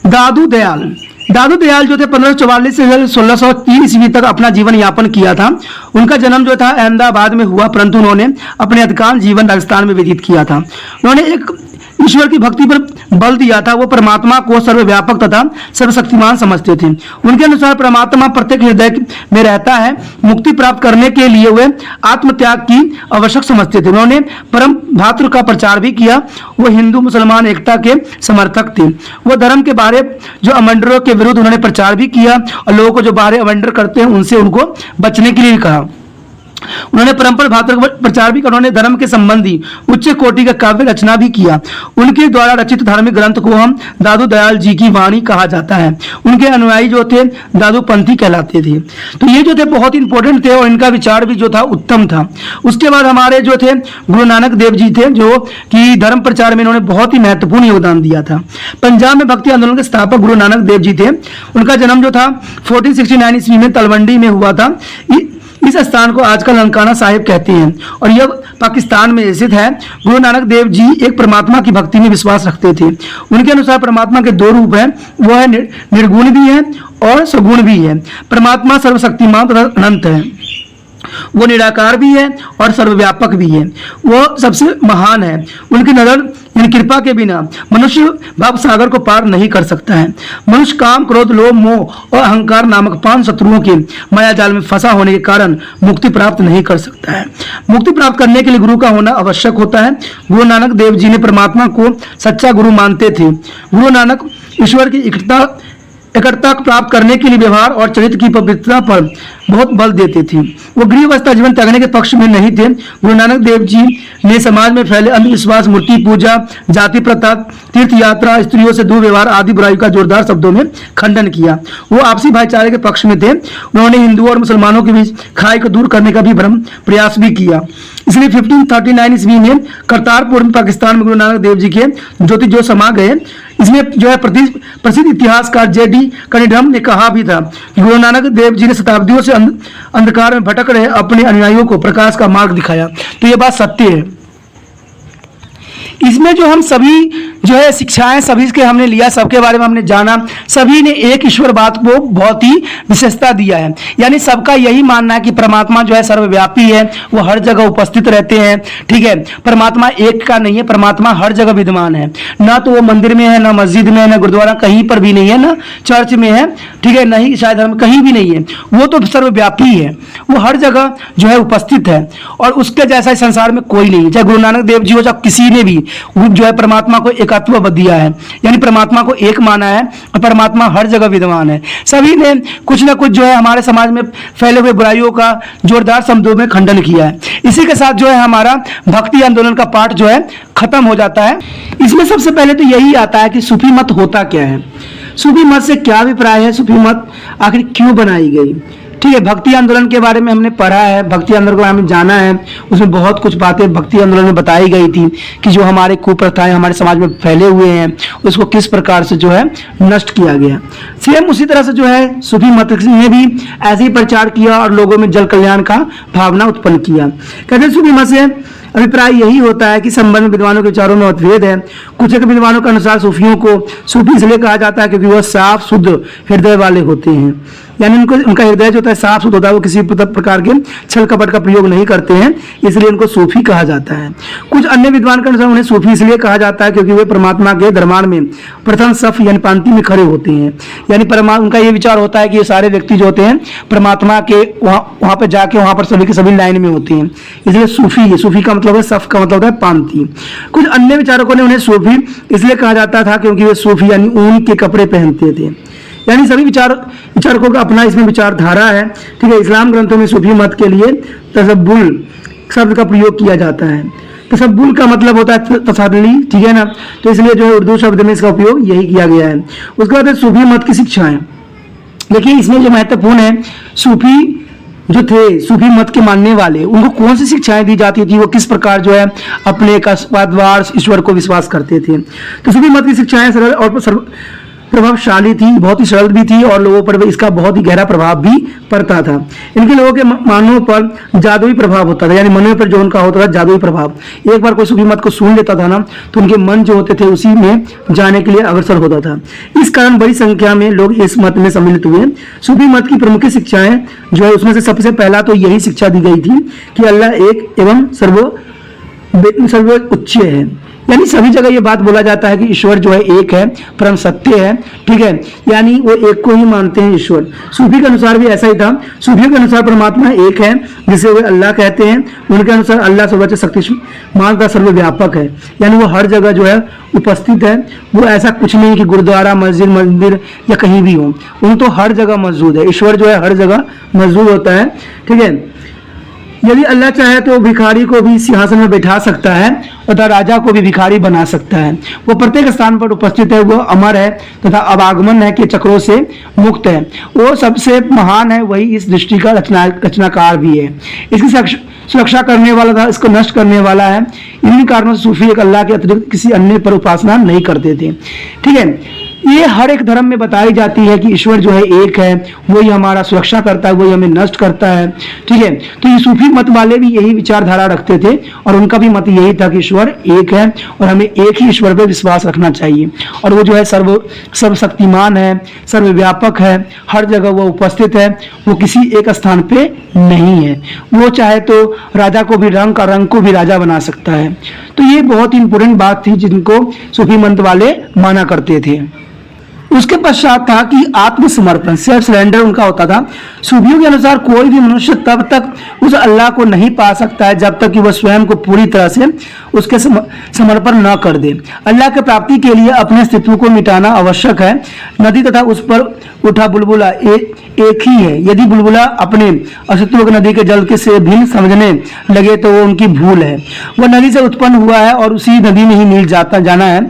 दादू दयाल। दादू दयाल जो थे 1544 से 1603 ईस्वी तक अपना जीवन यापन किया था। उनका जन्म जो था अहमदाबाद में हुआ, परंतु उन्होंने अपने अधिकांश जीवन राजस्थान में व्यतीत किया था। उन्होंने एक ईश्वर की भक्ति पर बल दिया था। वो परमात्मा को सर्वव्यापक तथा सर्वशक्तिमान समझते थे। उनके अनुसार परमात्मा प्रत्येक हृदय में रहता है। मुक्ति प्राप्त करने के लिए वे आत्मत्याग की आवश्यक समझते थे। उन्होंने परम भातृ का प्रचार भी किया। वो हिंदू मुसलमान एकता के समर्थक थे। वो धर्म के बाहर जो अवंडरों के विरुद्ध उन्होंने प्रचार भी किया और लोगों को जो बाहर अवंडर करते हैं उनसे उनको बचने के लिए कहा। उन्होंने परंपरा भातृ का प्रचार भी किया। उन्होंने धर्म के संबंधी उच्च कोटि का काव्य रचना भी किया। उनके द्वारा रचित धार्मिक ग्रंथ को हम दादू दयाल जी की वाणी कहा जाता है। उनके अनुयायी जो थे दादू पंथी कहलाते थे। तो ये जो थे बहुत इंपॉर्टेंट थे और इनका विचार भी जो था उत्तम था। उसके बाद हमारे जो थे गुरु नानक देव जी थे, जो कि धर्म प्रचार में इन्होंने बहुत ही महत्वपूर्ण योगदान दिया था। पंजाब में भक्ति आंदोलन के स्थापक गुरु नानक देव जी थे। उनका जन्म जो था 1469 ईस्वी में तलवंडी में हुआ था। इस स्थान को आजकल ननकाना साहिब कहते हैं और यह पाकिस्तान में स्थित है। गुरु नानक देव जी एक परमात्मा की भक्ति में विश्वास रखते थे। उनके अनुसार परमात्मा के दो रूप हैं, वो है निर्गुण भी है और सगुण भी है। परमात्मा सर्वशक्तिमान तथा अनंत है। वो निराकार भी है और सर्वव्यापक भी है। वो सबसे महान है। उनकी नजर कृपा के बिना मनुष्य भाव सागर को पार नहीं कर सकता है। मनुष्य काम, क्रोध, लोभ, मोह और अहंकार नामक 5 शत्रुओं के माया जाल में फंसा होने के कारण मुक्ति प्राप्त नहीं कर सकता है। मुक्ति प्राप्त करने के लिए गुरु का होना आवश्यक होता है। गुरु नानक देव जी ने परमात्मा को सच्चा गुरु मानते थे। गुरु नानक ईश्वर की एकटता प्राप्त करने के लिए व्यवहार और चरित्र की पवित्रता पर बहुत बल देते थे। वो गृहवस्था जीवन त्यागने के पक्ष में नहीं थे। गुरु नानक देव जी ने समाज में फैले अंधविश्वास, मूर्ति पूजा, जाति प्रथा, तीर्थ यात्रा, स्त्रियों से दुर्व्यवहार आदि बुराई का जोरदार शब्दों में खंडन किया। वो आपसी भाईचारे के पक्ष में थे। उन्होंने हिंदुओं और मुसलमानों के बीच खाई को दूर करने का भी प्रयास भी किया। इसलिए 1539 ईस्वी में करतारपुर में पाकिस्तान में गुरु नानक देव जी के ज्योति जो समा गए। इसमें जो है प्रसिद्ध इतिहासकार J.D. कनिडहम ने कहा भी था कि गुरु नानक देव जी ने शताब्दियों से अंधकार में भटक रहे अपने अनुयायियों को प्रकाश का मार्ग दिखाया। तो ये बात सत्य है। इसमें जो हम सभी जो है शिक्षाएं सभी के हमने लिया, सबके बारे में हमने जाना, सभी ने एक ईश्वरवाद को बहुत ही विशेषता दिया है। यानी सबका यही मानना है कि परमात्मा जो है सर्वव्यापी है, वो हर जगह उपस्थित रहते हैं। ठीक है, परमात्मा एक का नहीं है, परमात्मा हर जगह विद्यमान है। ना तो वो मंदिर में है, ना मस्जिद में है, ना गुरुद्वारा कहीं पर भी नहीं है, ना चर्च में है, ठीक है, नहीं शायद धर्म कहीं भी नहीं है। वो तो सर्वव्यापी है, वो हर जगह जो है उपस्थित है और उसके जैसा इस संसार में कोई नहीं। चाहे गुरु नानक देव जी हो, चाहे किसी ने भी वो जो है परमात्मा को एकत्व दिया है, यानी परमात्मा को एक माना है और परमात्मा हर जगह विद्यमान है। सभी ने कुछ ना कुछ जो है हमारे समाज में फैले हुए बुराइयों का जोरदार शब्दों में खंडन किया है। इसी के साथ जो है हमारा भक्ति आंदोलन का पाठ जो है खत्म हो जाता है। इसमें सबसे पहले तो यही आता है कि सूफी मत होता क्या है, सूफी मत से क्या अभिप्राय है, सूफी मत आखिर क्यों बनाई गई। ठीक है, भक्ति आंदोलन के बारे में हमने पढ़ा है, भक्ति आंदोलन को हमने जाना है, उसमें बहुत कुछ बातें भक्ति आंदोलन में बताई गई थी कि जो हमारे कुप्रथाएं हमारे समाज में फैले हुए हैं उसको किस प्रकार से जो है नष्ट किया गया। सेम उसी तरह से जो है सूफी मत ने भी ऐसे ही प्रचार किया और लोगों में जल कल्याण का भावना उत्पन्न किया। कहते हैं सूफी मत से अभिप्राय यही होता है कि संबंध में विद्वानों के विचारों में मतभेद है। कुछ एक विद्वानों के अनुसार सूफियों को सूफी इसलिए कहा जाता है क्योंकि वह साफ शुद्ध हृदय वाले होते हैं, यानी उनका हृदय जो होता है साफ शुद्ध होता है, वो किसी प्रकार के छल कपट का प्रयोग नहीं करते हैं, इसलिए उनको सूफी कहा जाता है। कुछ अन्य विद्वान के अनुसार उन्हें सूफी इसलिए कहा जाता है क्योंकि वे परमात्मा के दरबार में प्रथम सफ यानी पंक्ति में खड़े होते हैं। यानी उनका ये विचार होता है कि ये सारे व्यक्ति जो होते हैं परमात्मा के वहां पर जाके वहां पर सभी के सभी लाइन में होते हैं, इसलिए सूफी का मतलब है, सफ का मतलब होता है पंक्ति। कुछ अन्य विचारकों ने उन्हें सूफी इसलिए कहा जाता था क्योंकि वे सूफी यानी ऊन के कपड़े पहनते थे। यानी सभी विचारकों का अपना इसमें विचारधारा है। ठीक है, इस्लाम ग्रंथों में सूफी मत के लिए तसब्बुल शब्द का प्रयोग किया जाता है। तसब्बुल का मतलब होता है तसल्ली, ठीक है ना, तो इसलिए जो है उर्दू शब्द में इसका उपयोग यही किया गया है। उसके बाद सूफी मत की शिक्षाएं देखिए, इसमें जो महत्वपूर्ण है, सूफी जो थे सूफी मत के मानने वाले उनको कौन सी शिक्षाएं दी जाती थी, वो किस प्रकार जो है अपने एक ईश्वर को विश्वास करते थे। तो सूफी मत की शिक्षाएं सरल और प्रभावशाली थी, बहुत ही सरल भी थी और लोगों पर इसका बहुत ही गहरा प्रभाव भी पड़ता था। इनके लोगों के मनों पर जादुई प्रभाव होता था, यानी मनों पर जो उनका होता था जादुई प्रभाव। एक बार कोई सूफी मत को सुन लेता था ना, तो उनके मन जो होते थे उसी में जाने के लिए अग्रसर होता था। इस कारण बड़ी संख्या में लोग इस मत में सम्मिलित हुए। सूफी मत की प्रमुख शिक्षाएं जो है उसमें से सबसे पहला तो यही शिक्षा दी गई थी कि अल्लाह एक एवं सर्वोच्च है, यानी सभी जगह ये बात बोला जाता है कि ईश्वर जो है एक है, परम सत्य है। ठीक है, यानी वो एक को ही मानते हैं ईश्वर। सूफी के अनुसार भी ऐसा ही था। सूफियों के अनुसार परमात्मा एक है जिसे वे अल्लाह कहते हैं। उनके अनुसार अल्लाह सर्वोच्च शक्तिमान का सर्वव्यापक है, यानी वो हर जगह जो है उपस्थित है। वो ऐसा कुछ नहीं कि गुरुद्वारा मस्जिद मंदिर या कहीं भी हो, उन तो हर जगह मौजूद है। ईश्वर जो है हर जगह मौजूद होता है। ठीक है, यदि अल्लाह चाहे तो भिखारी को भी सिंहासन में बैठा सकता है तथा राजा को भी भिखारी बना सकता है। वो प्रत्येक स्थान पर उपस्थित है, वो अमर है तथा अवागमन है के चक्रों से मुक्त है। वो सबसे महान है, वही इस दृष्टि का रचनाकार भी है। इसकी सुरक्षा करने वाला था, इसको नष्ट करने वाला है। इन्हीं कारणों से सूफी एक अल्लाह के अतिरिक्त किसी अन्य पर उपासना नहीं करते थे। ठीक है, ये हर एक धर्म में बताई जाती है कि ईश्वर जो है एक है, वही हमारा सुरक्षा करता है, वही हमें नष्ट करता है। ठीक है, तो ये सूफी मत वाले भी यही विचारधारा रखते थे और उनका भी मत यही था कि ईश्वर एक है और हमें एक ही ईश्वर पर विश्वास रखना चाहिए। और वो जो है सर्वशक्तिमान है, सर्वव्यापक है, हर जगह वो उपस्थित है, वो किसी एक स्थान पे नहीं है। वो चाहे तो राजा को भी रंग को भी राजा बना सकता है। तो ये बहुत इंपॉर्टेंट बात थी जिनको सूफी मत वाले माना करते थे। उसके पश्चात था कि आत्मसमर्पण, सेल्फ सरेंडर उनका होता था। सूफियों के अनुसार कोई भी मनुष्य तब तक उस अल्लाह को नहीं पा सकता है जब तक कि वह स्वयं को पूरी तरह से उसके समर्पण न कर दे। अल्लाह की प्राप्ति के लिए अपने अस्तित्व को मिटाना आवश्यक है। नदी तथा उस पर उठा बुलबुला एक ही है। यदि बुलबुला अपने अस्तित्व को नदी के जल के से भिन्न समझने लगे तो वो उनकी भूल है। वह नदी से उत्पन्न हुआ है और उसी नदी में ही मिल जाना है।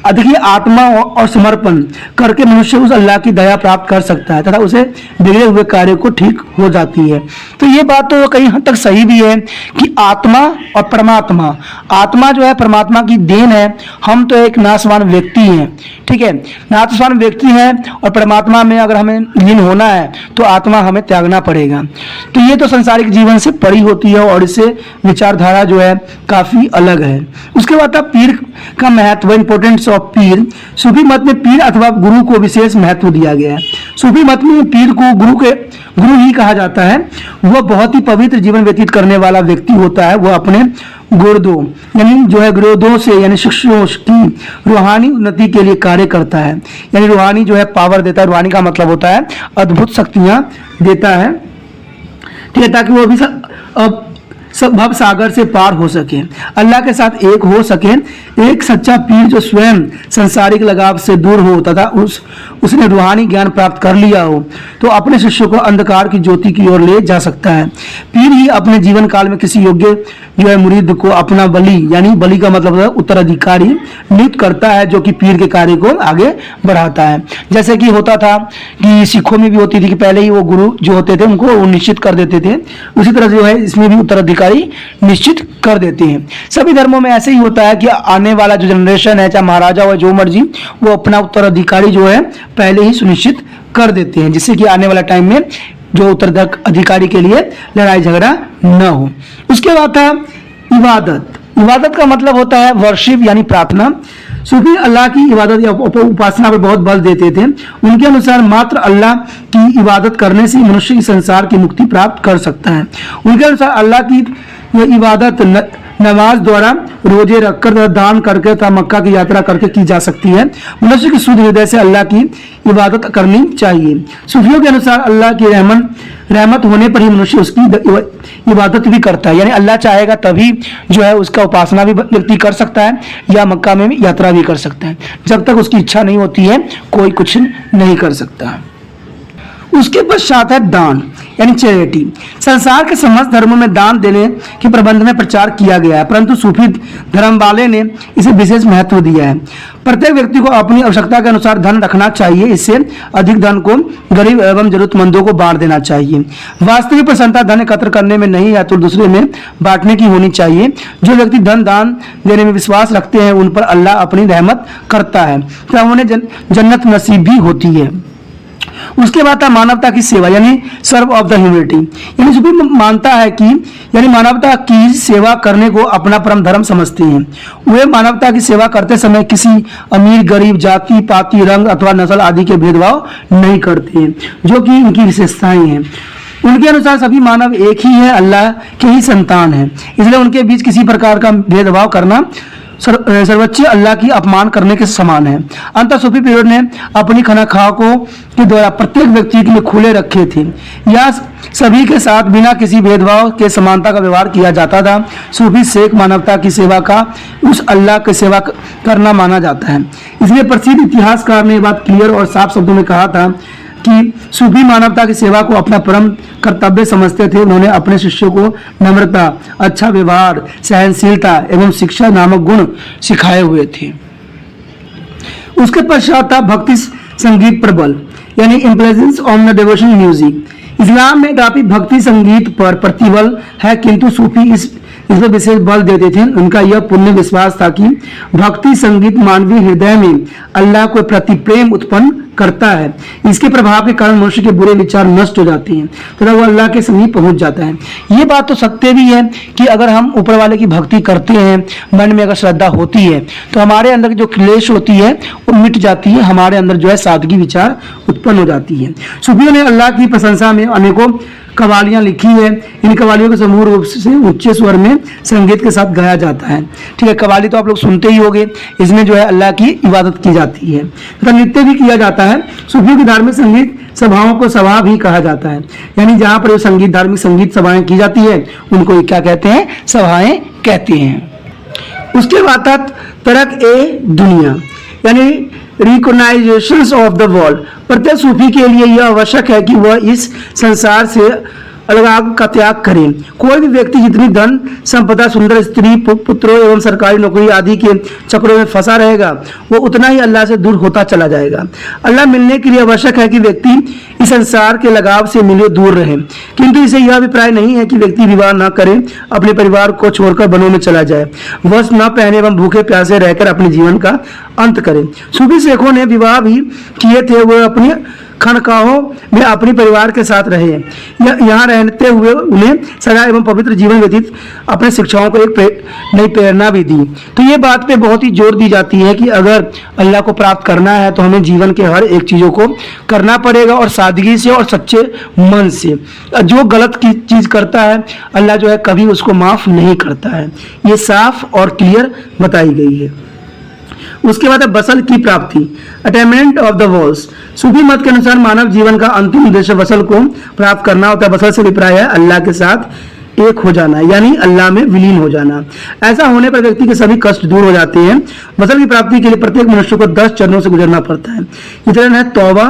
देखिए आत्मा और समर्पण करके मनुष्य उस अल्लाह की दया प्राप्त कर सकता है तथा उसे बिगड़े हुए कार्य को ठीक हो जाती है। तो ये बात तो कहीं हद तक सही भी है कि आत्मा और परमात्मा, आत्मा जो है परमात्मा की देन है, हम तो एक नाशवान व्यक्ति हैं, ठीक है, नाशवान व्यक्ति हैं और परमात्मा में अगर हमें लीन होना है तो आत्मा हमें त्यागना पड़ेगा। तो ये तो संसारिक जीवन से परी होती है और इससे विचारधारा जो है काफी अलग है। उसके बाद पीर का महत्व, इंपोर्टेंस ऑफ पीर। सूफी मत में पीर अथवा गुरु को विशेष महत्व दिया गया है। सूफी मत में पीर को गुरु ही कहा जाता है। वह बहुत ही पवित्र जीवन व्यतीत करने वाला व्यक्ति होता है। वह अपने गुरुदों यानी जो है गुरुदों से यानी शिष्यों की रूहानी उन्नति के लिए कार्य करता है, यानी रूहानी जो है पावर देता है। रूहानी का मतलब होता है अद्भुत शक्तियां देता है, ठीक है, ताकि वो भी भव सागर से पार हो सके, अल्लाह के साथ एक हो सके। एक सच्चा पीर जो स्वयं संसारिक लगाव से दूर हो तथा उसने रूहानी ज्ञान प्राप्त कर लिया हो तो अपने शिष्य को अंधकार की ज्योति की ओर ले जा सकता है। पीर ही अपने जीवन काल में किसी योग्य जो है मुरीद को अपना बली, यानी बली का मतलब है उत्तराधिकारी, नियुक्त करता है, जो कि पीर के कार्य को आगे बढ़ाता है। जैसे कि होता था कि सिखों में भी होती थी कि पहले ही वो गुरु जो होते थे उनको वो निश्चित कर देते थे, उसी तरह जो है इसमें भी उत्तराधिकारी निश्चित कर देते हैं। सभी धर्मों में ऐसे ही होता है कि आने वाला जो जनरेशन है, चाहे महाराजा हो जो मर्जी, वो अपना उत्तराधिकारी जो है पहले ही सुनिश्चित कर देते हैं, जिससे कि आने वाला टाइम में जो उत्तराधिकारी के लिए लड़ाई झगड़ा न हो। उसके बाद था इबादत। इबादत का मतलब होता है वर्शिप यानी प्रार्थना। सूफी अल्लाह की इबादत या उपासना पर बहुत बल देते थे। उनके अनुसार मात्र अल्लाह की इबादत करने से मनुष्य इस संसार की मुक्ति प्राप्त कर सकता है। उनके अनुसार अल्लाह की यह इबादत नमाज द्वारा, रोजे रखकर तथा दान करके तथा मक्का की यात्रा करके की जा सकती है। मनुष्य की शुद्ध हृदय से अल्लाह की इबादत करनी चाहिए। सूफियों के अनुसार अल्लाह की रहमत होने पर ही मनुष्य उसकी इबादत भी करता है, यानी अल्लाह चाहेगा तभी जो है उसका उपासना भी व्यक्ति कर सकता है या मक्का में भी यात्रा भी कर सकता है। जब तक उसकी इच्छा नहीं होती है कोई कुछ नहीं कर सकता। उसके पश्चात है दान यानी चैरिटी। संसार के समस्त धर्मों में दान देने के प्रबंध में प्रचार किया गया है, परंतु सूफी धर्म वाले ने इसे विशेष महत्व दिया है। प्रत्येक व्यक्ति को अपनी आवश्यकता के अनुसार धन रखना चाहिए, इससे अधिक धन को गरीब एवं जरूरतमंदों को बांट देना चाहिए। वास्तविक प्रसन्नता धन एकत्र करने में नहीं है तो दूसरे में बांटने की होनी चाहिए। जो व्यक्ति धन दान देने में विश्वास रखते हैं उन पर अल्लाह अपनी रहमत करता है तो उन्हें जन्नत नसीब भी होती है। उसके बाद मानवता की सेवा यानी सर्व ऑफ द ह्यूमैनिटी, यानी सूफी मानता है कि यानी मानवता की सेवा करने को अपना परम धर्म समझते हैं। वे मानवता की सेवा करते समय किसी अमीर गरीब, जाति पाति, रंग अथवा नस्ल आदि के भेदभाव नहीं करते हैं, जो कि इनकी विशेषताएं हैं। उनके अनुसार सभी मानव एक ही है, अल्लाह के ही संतान है, इसलिए उनके बीच किसी प्रकार का भेदभाव करना सर्वोच्च अल्लाह की अपमान करने के समान है। अंत सूफी पीरियड ने अपनी खानाखाओं के द्वारा प्रत्येक व्यक्ति के लिए खुले रखे थे। यह सभी के साथ बिना किसी भेदभाव के समानता का व्यवहार किया जाता था। सूफी शेख मानवता की सेवा का उस अल्लाह की सेवा करना माना जाता है। इसलिए प्रसिद्ध इतिहासकार ने बात क्लियर और साफ शब्दों में कहा था कि सूफी मानवता की सेवा को अपना परम कर्तव्य समझते थे। उन्होंने अपने शिष्यों को नम्रता, अच्छा व्यवहार, सहनशीलता एवं शिक्षा नामक गुण सिखाए हुए थे। उसके पश्चात था भक्ति संगीत पर बल यानी इम्प्रेजेंस ऑन द डिवोशन म्यूजिक। इस्लाम में काफी भक्ति संगीत पर प्रतिबल है, किंतु सूफी इसमें विशेष बल देते थे। उनका यह पुण्य विश्वास था कि भक्ति संगीत मानवीय हृदय में अल्लाह को प्रति प्रेम उत्पन्न करता है। इसके प्रभाव के कारण मनुष्य के बुरे विचार नष्ट हो जाते हैं तथा वो अल्लाह के समीप पहुंच जाता है। ये बात तो सत्य भी है कि अगर हम ऊपर वाले की भक्ति करते हैं, मन में अगर श्रद्धा होती है तो हमारे अंदर की जो क्लेश होती है वो मिट जाती है, हमारे अंदर जो है सादगी विचार उत्पन्न हो जाती है। सूफियों ने अल्लाह की प्रशंसा में अनेकों कवालियां लिखी है। इन कवालियों को समूह रूप से उच्च स्वर में संगीत के साथ गाया जाता है। ठीक है, कवाली तो आप लोग सुनते ही होंगे। इसमें जो है अल्लाह की इबादत की जाती है तथा नृत्य भी किया जाता है। सूफियों की धार्मिक संगीत सभाओं को सभा भी कहा जाता है, यानी जहाँ पर संगीत धार्मिक संगीत सभाएं की जाती है उनको क्या कहते हैं, सभाएं कहते हैं। उसके बाद तरक ए दुनिया यानी रिकॉग्नाइजेशन ऑफ द वर्ल्ड। प्रत्येक सूफी के लिए यह आवश्यक है कि वह इस संसार से अलगाव का त्याग करें। कोई भी व्यक्ति जितनी धन संपदा, सुंदर स्त्री, पुत्रों एवं सरकारी नौकरी आदि के चक्रों में फंसा रहेगा, वो उतना ही अल्लाह से दूर होता चला जाएगा। अल्लाह मिलने के लिए आवश्यक है कि व्यक्ति इस संसार के लगाव से मिले दूर रहे, किंतु इसे यह अभिप्राय नहीं है कि व्यक्ति विवाह न करे, अपने परिवार को छोड़कर वनों में चला जाए, वस्त्र न पहने एवं भूखे प्यासे रहकर अपने जीवन का अंत करे। सूफी शेखों ने विवाह भी किए थे, वो अपनी खानकाहों में अपने परिवार के साथ रहे। यहाँ रहते हुए उन्हें सदा एवं पवित्र जीवन व्यतीत अपने शिक्षाओं को एक नई प्रेरणा भी दी। तो ये बात पे बहुत ही जोर दी जाती है कि अगर अल्लाह को प्राप्त करना है तो हमें जीवन के हर एक चीज़ों को करना पड़ेगा और सादगी से और सच्चे मन से। जो गलत की चीज़ करता है अल्लाह जो है कभी उसको माफ़ नहीं करता है। ये साफ और क्लियर बताई गई है। उसके बाद है वसल की प्राप्ति, अटेनमेंट ऑफ द वॉल्स। सूफी मत के अनुसार मानव जीवन का अंतिम उद्देश्य वसल को प्राप्त करना होता है। वसल से अभिप्राय है अल्लाह के साथ एक हो जाना, यानी अल्लाह में विलीन हो जाना। ऐसा होने पर व्यक्ति के सभी कष्ट दूर हो जाते हैं। वसल की प्राप्ति के लिए प्रत्येक मनुष्य को 10 चरणों से गुजरना पड़ता है। ये चरण है तौबा,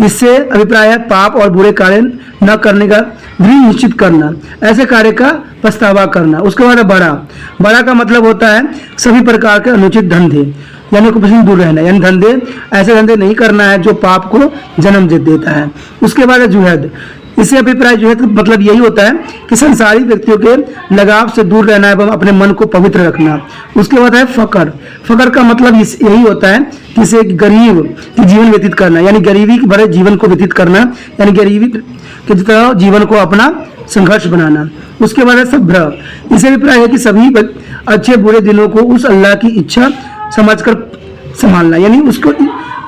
इससे अभिप्राय है पाप और बुरे कार्य न करने का दृढ़ निश्चित करना, ऐसे कार्य का पछतावा करना। उसके बाद बड़ा का मतलब होता है सभी प्रकार के अनुचित धंधे, यानी कुछ दूर रहना, यानी धंधे ऐसे धंधे नहीं करना है जो पाप को जन्म देता है। उसके बाद है जुहद, इससे अभिप्राय जुहद का मतलब यही होता है कि संसारिक व्यक्तियों के लगाव से दूर रहना एवं अपने मन को पवित्र रखना। उसके बाद है फकर का मतलब यही होता है कि इसे गरीब की जीवन व्यतीत करना, यानी गरीबी के भरे जीवन को व्यतीत करना, यानी गरीबी के तरह जीवन को अपना संघर्ष बनाना। उसके बाद है सब्र, इसे अभिप्राय है कि सभी अच्छे बुरे दिनों को उस अल्लाह की इच्छा समझकर संभालना, यानी उसको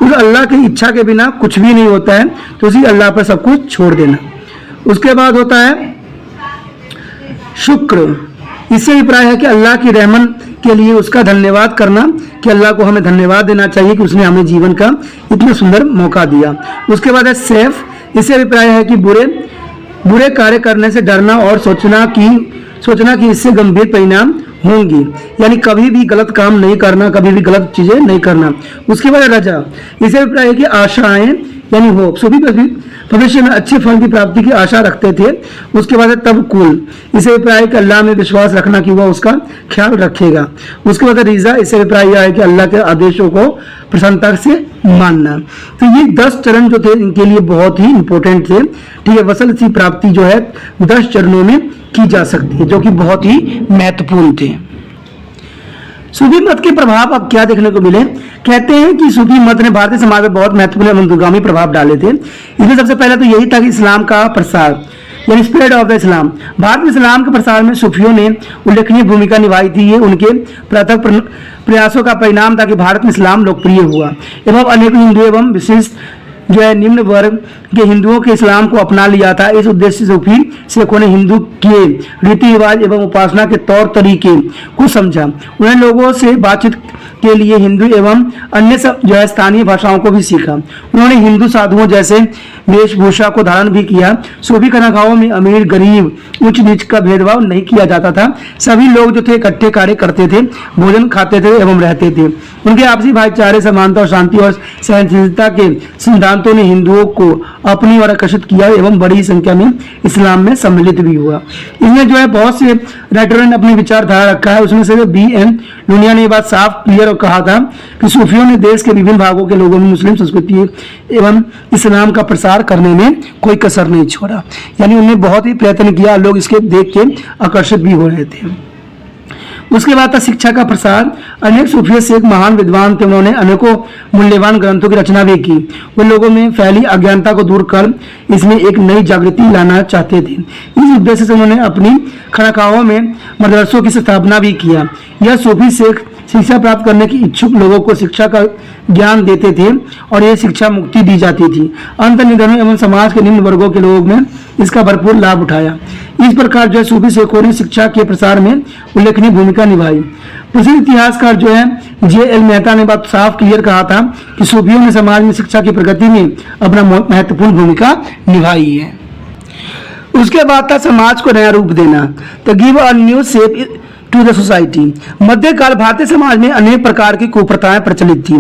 उस अल्लाह की इच्छा के बिना कुछ भी नहीं होता है, तो उसी अल्लाह पर सब कुछ छोड़ देना। उसके बाद होता है शुक्र, इससे अभिप्राय है कि अल्लाह की रहमत के लिए उसका धन्यवाद करना, कि अल्लाह को हमें धन्यवाद देना चाहिए कि उसने हमें जीवन का इतना सुंदर मौका दिया। उसके बाद है सैफ, इससे अभिप्राय है कि बुरे कार्य करने से डरना और सोचना कि इससे गंभीर परिणाम होंगी, यानी कभी भी गलत काम नहीं करना, कभी भी गलत चीजें नहीं करना। उसके बाद रजा, इसे अभिप्राय है कि आशाएं, यानी होप, सभी भविष्य में अच्छे फल की प्राप्ति की आशा रखते थे। उसके बाद तवक्कुल, इसे अभिप्राय है कि अल्लाह में विश्वास रखना कि वह उसका ख्याल रखेगा। उसके बाद रिजा, इसे अभिप्राय यह है कि अल्लाह के आदेशों को प्रसन्नता से मानना। तो ये 10 चरण जो थे इनके लिए बहुत ही इंपॉर्टेंट थे। ठीक है, वसल की प्राप्ति जो है 10 चरणों में की जा सकती है, जो कि बहुत ही महत्वपूर्ण थे। सूफी मत के प्रभाव अब क्या देखने को मिले? कहते हैं कि सूफी मत ने भारतीय समाज में बहुत महत्वपूर्ण एवं दूरगामी प्रभाव डाले थे। इसमें सबसे पहले तो यही था कि इस्लाम का प्रसार, यानी स्प्रेड ऑफ द इस्लाम। भारत में इस्लाम के प्रसार में सूफियों ने उल्लेखनीय भूमिका निभाई थी। ये उनके प्राथमिक प्रयासों का परिणाम था कि भारत में इस्लाम लोकप्रिय हुआ एवं अनेक हिंदू एवं विशिष्ट जो है निम्न वर्ग के हिंदुओं के इस्लाम को अपना लिया था। इस उद्देश्य से सूफी शेखों ने हिंदू के रीति रिवाज एवं उपासना के तौर तरीके को समझा। उन्हें लोगों से बातचीत के लिए हिंदू एवं अन्य सब जो है स्थानीय भाषाओं को भी सीखा। उन्होंने हिंदू साधुओं जैसे वेशभूषा को धारण भी किया। सूफी खानकाहों में अमीर गरीब उच्च नीच का भेदभाव नहीं किया जाता था। सभी लोग जो थे इकट्ठे कार्य करते थे, भोजन खाते थे एवं रहते थे। उनके आपसी भाईचारे, समानता और शांति और सहनशीलता के सिद्धांतों ने हिंदुओं को अपनी ओर आकर्षित किया एवं बड़ी संख्या में इस्लाम में सम्मिलित भी हुआ। इसमें जो है बहुत से राइटरों ने अपनी विचारधारा रखा है। उसमें से B.N. लुनिया ने ये बात साफ क्लियर और कहा था कि सूफियों ने देश के विभिन्न भागों के लोगों में मुस्लिम संस्कृति एवं इस्लाम का प्रसार करने में कोई कसर नहीं छोड़ा, यानी उन्होंने बहुत ही प्रयत्न किया। लोग इसके देख के आकर्षित भी हो रहे थे। उसके बाद था शिक्षा का प्रसार। अनेक सूफी शेख महान विद्वान थे। उन्होंने अनेकों मूल्यवान ग्रंथों की रचना भी की। वो लोगों में फैली अज्ञानता को दूर कर इसमें एक नई जागृति लाना चाहते थे। इस उद्देश्य से उन्होंने अपनी खानकाहों में मदरसों की स्थापना भी किया। यह सूफी शेख शिक्षा प्राप्त करने की इच्छुक लोगों को शिक्षा का ज्ञान देते थे और यह शिक्षा मुक्ति दी जाती थी। अंत निधनों एवं समाज के निम्न वर्गों के लोगों में इसका भरपूर लाभ उठाया। इस प्रकार जो है सूफी शेखों ने शिक्षा के प्रसार में उल्लेखनीय भूमिका निभाई। प्रसिद्ध इतिहासकार जो है J.L. मेहता ने बात साफ क्लियर कहा था कि सूफियों ने समाज में शिक्षा की प्रगति में अपना महत्वपूर्ण भूमिका निभाई है। उसके बाद था समाज को नया रूप देना, तो give a new shape to the society. मध्यकाल भारतीय समाज में अनेक प्रकार की कुप्रथाएं प्रचलित थी।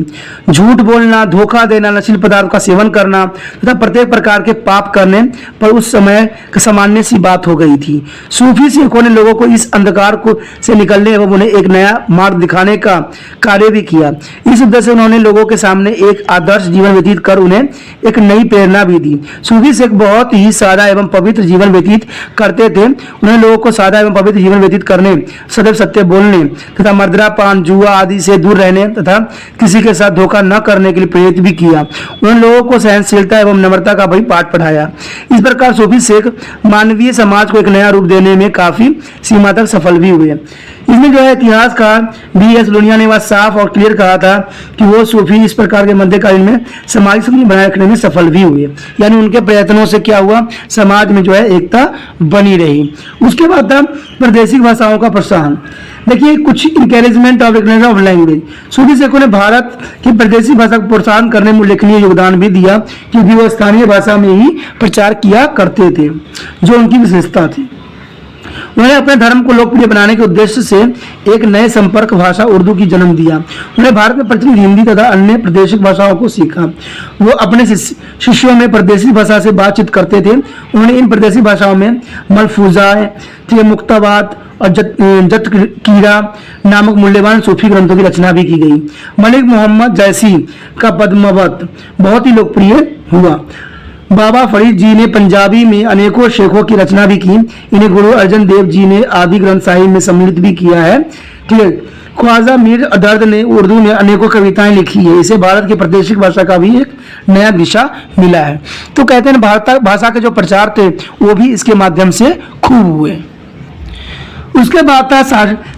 झूठ बोलना, धोखा देना, नशीले पदार्थ का सेवन करना तथा प्रत्येक प्रकार के पाप करने पर उस समय सामान्य सी बात हो गई थी। सूफी सिखों ने लोगों को इस अंधकार को से निकलने एवं उन्हें एक नया मार्ग दिखाने का कार्य भी किया। इस उद्देश्य से उन्होंने लोगों के सामने एक आदर्श जीवन व्यतीत कर उन्हें एक नई प्रेरणा भी दी। सूफी सिख बहुत ही सादा एवं पवित्र जीवन व्यतीत करते थे। उन्होंने लोगों को सादा एवं पवित्र जीवन व्यतीत करने, सदैव सत्य बोलने तथा मदिरा, पान, जुआ आदि से दूर रहने तथा किसी के साथ धोखा न करने के लिए प्रेरित भी किया। उन्होंने लोगों को सहनशीलता एवं नम्रता का भी पाठ पढ़ाया। इस प्रकार सूफी सिख मानवीय समाज को एक नया रूप देने में काफी सीमा तक सफल भी हुए। इसमें जो है इतिहासकार B.S. लोनिया ने बात साफ और क्लियर कहा था कि वो सूफी इस प्रकार के मध्यकालीन में सामाजिक संतुलन बनाए रखने में सफल भी हुए। यानी उनके प्रयत्नों से क्या हुआ, समाज में जो है एकता बनी रही। उसके बाद था प्रादेशिक भाषाओं का प्रोत्साहन। देखिए कुछ इंकरेजमेंट ऑफ ऑफ लैंग्वेज। सूफी सिखों ने भारत की प्रादेशिक भाषा को प्रोत्साहन करने में उल्लेखनीय योगदान भी दिया, क्योंकि वो स्थानीय भाषा में ही प्रचार किया करते थे, जो उनकी विशेषता थी। उन्होंने अपने धर्म को लोकप्रिय बनाने के उद्देश्य से एक नए संपर्क भाषा उर्दू की जन्म दिया। उन्होंने भारत में प्रचलित हिंदी तथा अन्य प्रादेशिक भाषाओं को सीखा। वो अपने शिष्यों में प्रादेशिक भाषा से बातचीत करते थे। उन्होंने इन प्रादेशिक भाषाओं में मलफूजाए थे, मुक्ताबात और जतकीरा नामक मूल्यवान सूफी ग्रंथों की रचना भी की गई। मलिक मोहम्मद जैसी का पद्मावत बहुत ही लोकप्रिय हुआ। बाबा फरीद जी ने पंजाबी में अनेकों शेखों की रचना भी की। इन्हें गुरु अर्जन देव जी ने आदि ग्रंथ साहिब में सम्मिलित भी किया है। ठीक है। ख्वाजा मीर दर्द ने उर्दू में अनेकों कविताएं लिखी है। इसे भारत की प्रादेशिक भाषा का भी एक नया दिशा मिला है। तो कहते हैं भारत भाषा के जो प्रचार थे वो भी इसके माध्यम से खूब हुए। उसके बाद था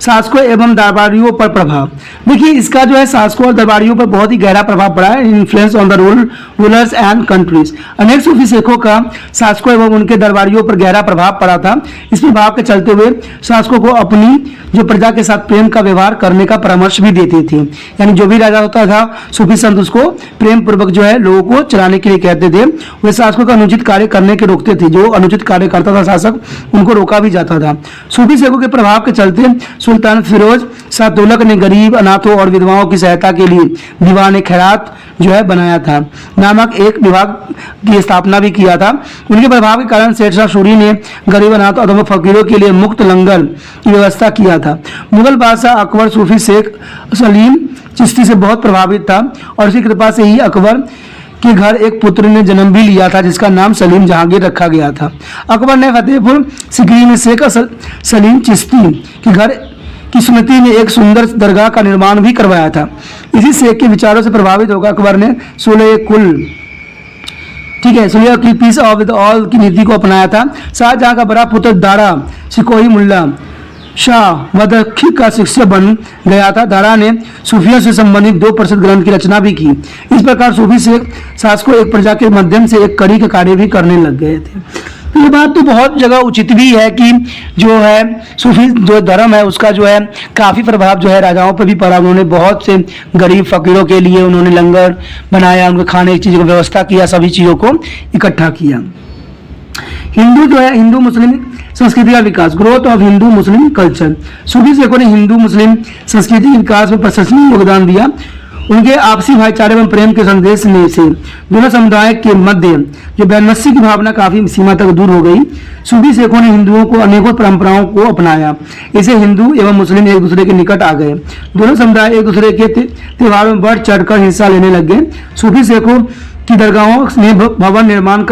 शासकों एवं दरबारियों पर प्रभाव। देखिए इसका जो है शासकों और दरबारियों पर बहुत ही गहरा प्रभाव पड़ा है। Influence on the rulers and countries. अनेक सूफी सिखों का शासकों एवं उनके दरबारियों पर गहरा प्रभाव पड़ा था। इस प्रभाव के चलते हुए शासकों को अपनी जो प्रजा के साथ प्रेम का व्यवहार करने का परामर्श भी देते थे। यानी जो भी राजा होता था सूफी संत उसको प्रेम पूर्वक जो है लोगों को चलाने के लिए कहते थे। वे शासकों का अनुचित कार्य करने के रोकते थे। जो अनुचित कार्य करता था शासक उनको रोका भी जाता था। सूफी सिखों के प्रभाव के चलते सुल्तान फिरोज शाह तुगलक ने गरीब, अनाथों और विधवाओं की सहायता के लिए दीवान खैरात जो है बनाया था नामक एक विभाग की स्थापना भी किया था। उनके प्रभाव के कारण शेरशाह सूरी ने गरीब, अनाथ और फकीरों के लिए मुक्त लंगर की व्यवस्था किया था। मुगल बादशाह अकबर सूफी शेख सलीम चिश्ती से बहुत प्रभावित था और इसी कृपा से ही अकबर के घर एक पुत्र ने जन्म भी लिया था जिसका नाम सलीम जहांगीर रखा गया था। अकबर ने फतेहपुर सीकरी में शेख सलीम चिश्ती के घर की स्मृति में एक सुंदर दरगाह का निर्माण भी करवाया था। इसी शेख के विचारों से प्रभावित होकर अकबर ने सुलह की पीस ऑफ विद ऑल की नीति को अपनाया था। शाहजहां का बड़ा पुत्र दारा सिकोही मुल्ला शाह वदखी का शिष्य बन गया था। दारा ने सूफियों से संबंधित 2 प्रसिद्ध ग्रंथ की रचना भी की। इस प्रकार सूफी से शासकों एक प्रजा के माध्यम से एक कड़ी का कार्य भी करने लग गए थे। तो ये बात तो बहुत जगह उचित भी है कि जो है सूफी जो धर्म है उसका जो है काफ़ी प्रभाव जो है राजाओं पर भी पड़ा। उन्होंने बहुत से गरीब फकीरों के लिए उन्होंने लंगर बनाया, उनके खाने की चीज़ों की व्यवस्था किया, सभी चीज़ों को इकट्ठा किया। हिंदू जो है हिंदू मुस्लिम संस्कृति का विकास, growth of Hindu Muslim culture. Sufi सिखों ने हिंदू मुस्लिम संस्कृति के विकास में प्रशंसनीय योगदान दिया। उनके आपसी भाईचारे एवं प्रेम के संदेश में से दोनों समुदाय के मध्य जो वैमनस्य की भावना काफी सीमा तक दूर हो गई। सूफी सिखों ने हिंदुओं को अनेकों परंपराओं को अपनाया। इसे हिंदू एवं मुस्लिम एक दूसरे के निकट आ गए। दोनों समुदाय एक दूसरे के त्योहारों में बढ़ चढ़कर हिस्सा लेने लग गए। सूफी सिखों की दरगाहों ने भवन निर्माण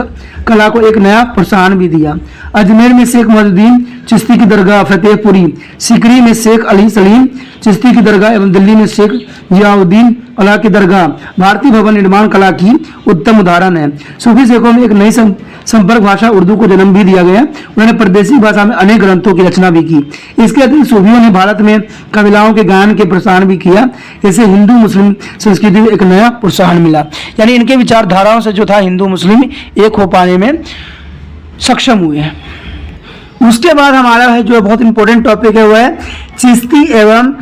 कला को एक नया प्रोत्साहन भी दिया। अजमेर में शेख मौजूद्दीन चिश्ती की दरगाह, फतेहपुरी सीकरी में शेख अली सलीम चिश्ती की दरगाह एवं दिल्ली में शेख जियाउद्दीन अला की दरगाह भारतीय भवन निर्माण कला की उत्तम उदाहरण है। सूफी सिखों में एक नई संपर्क भाषा उर्दू को जन्म भी दिया गया। उन्होंने प्रादेशिक भाषा में अनेक ग्रंथों की रचना भी की। इसके अतिरिक्त सूफियों ने भारत में कविलाओं के गायन के प्रोत्साहन भी किया। इससे हिंदू मुस्लिम संस्कृति में एक नया प्रोत्साहन मिला। यानी इनके विचारधाराओं से जो था हिंदू मुस्लिम एक हो पाने में सक्षम हुए हैं। उसके बाद हमारा है जो बहुत इंपॉर्टेंट टॉपिक है वो है चिश्ती एवं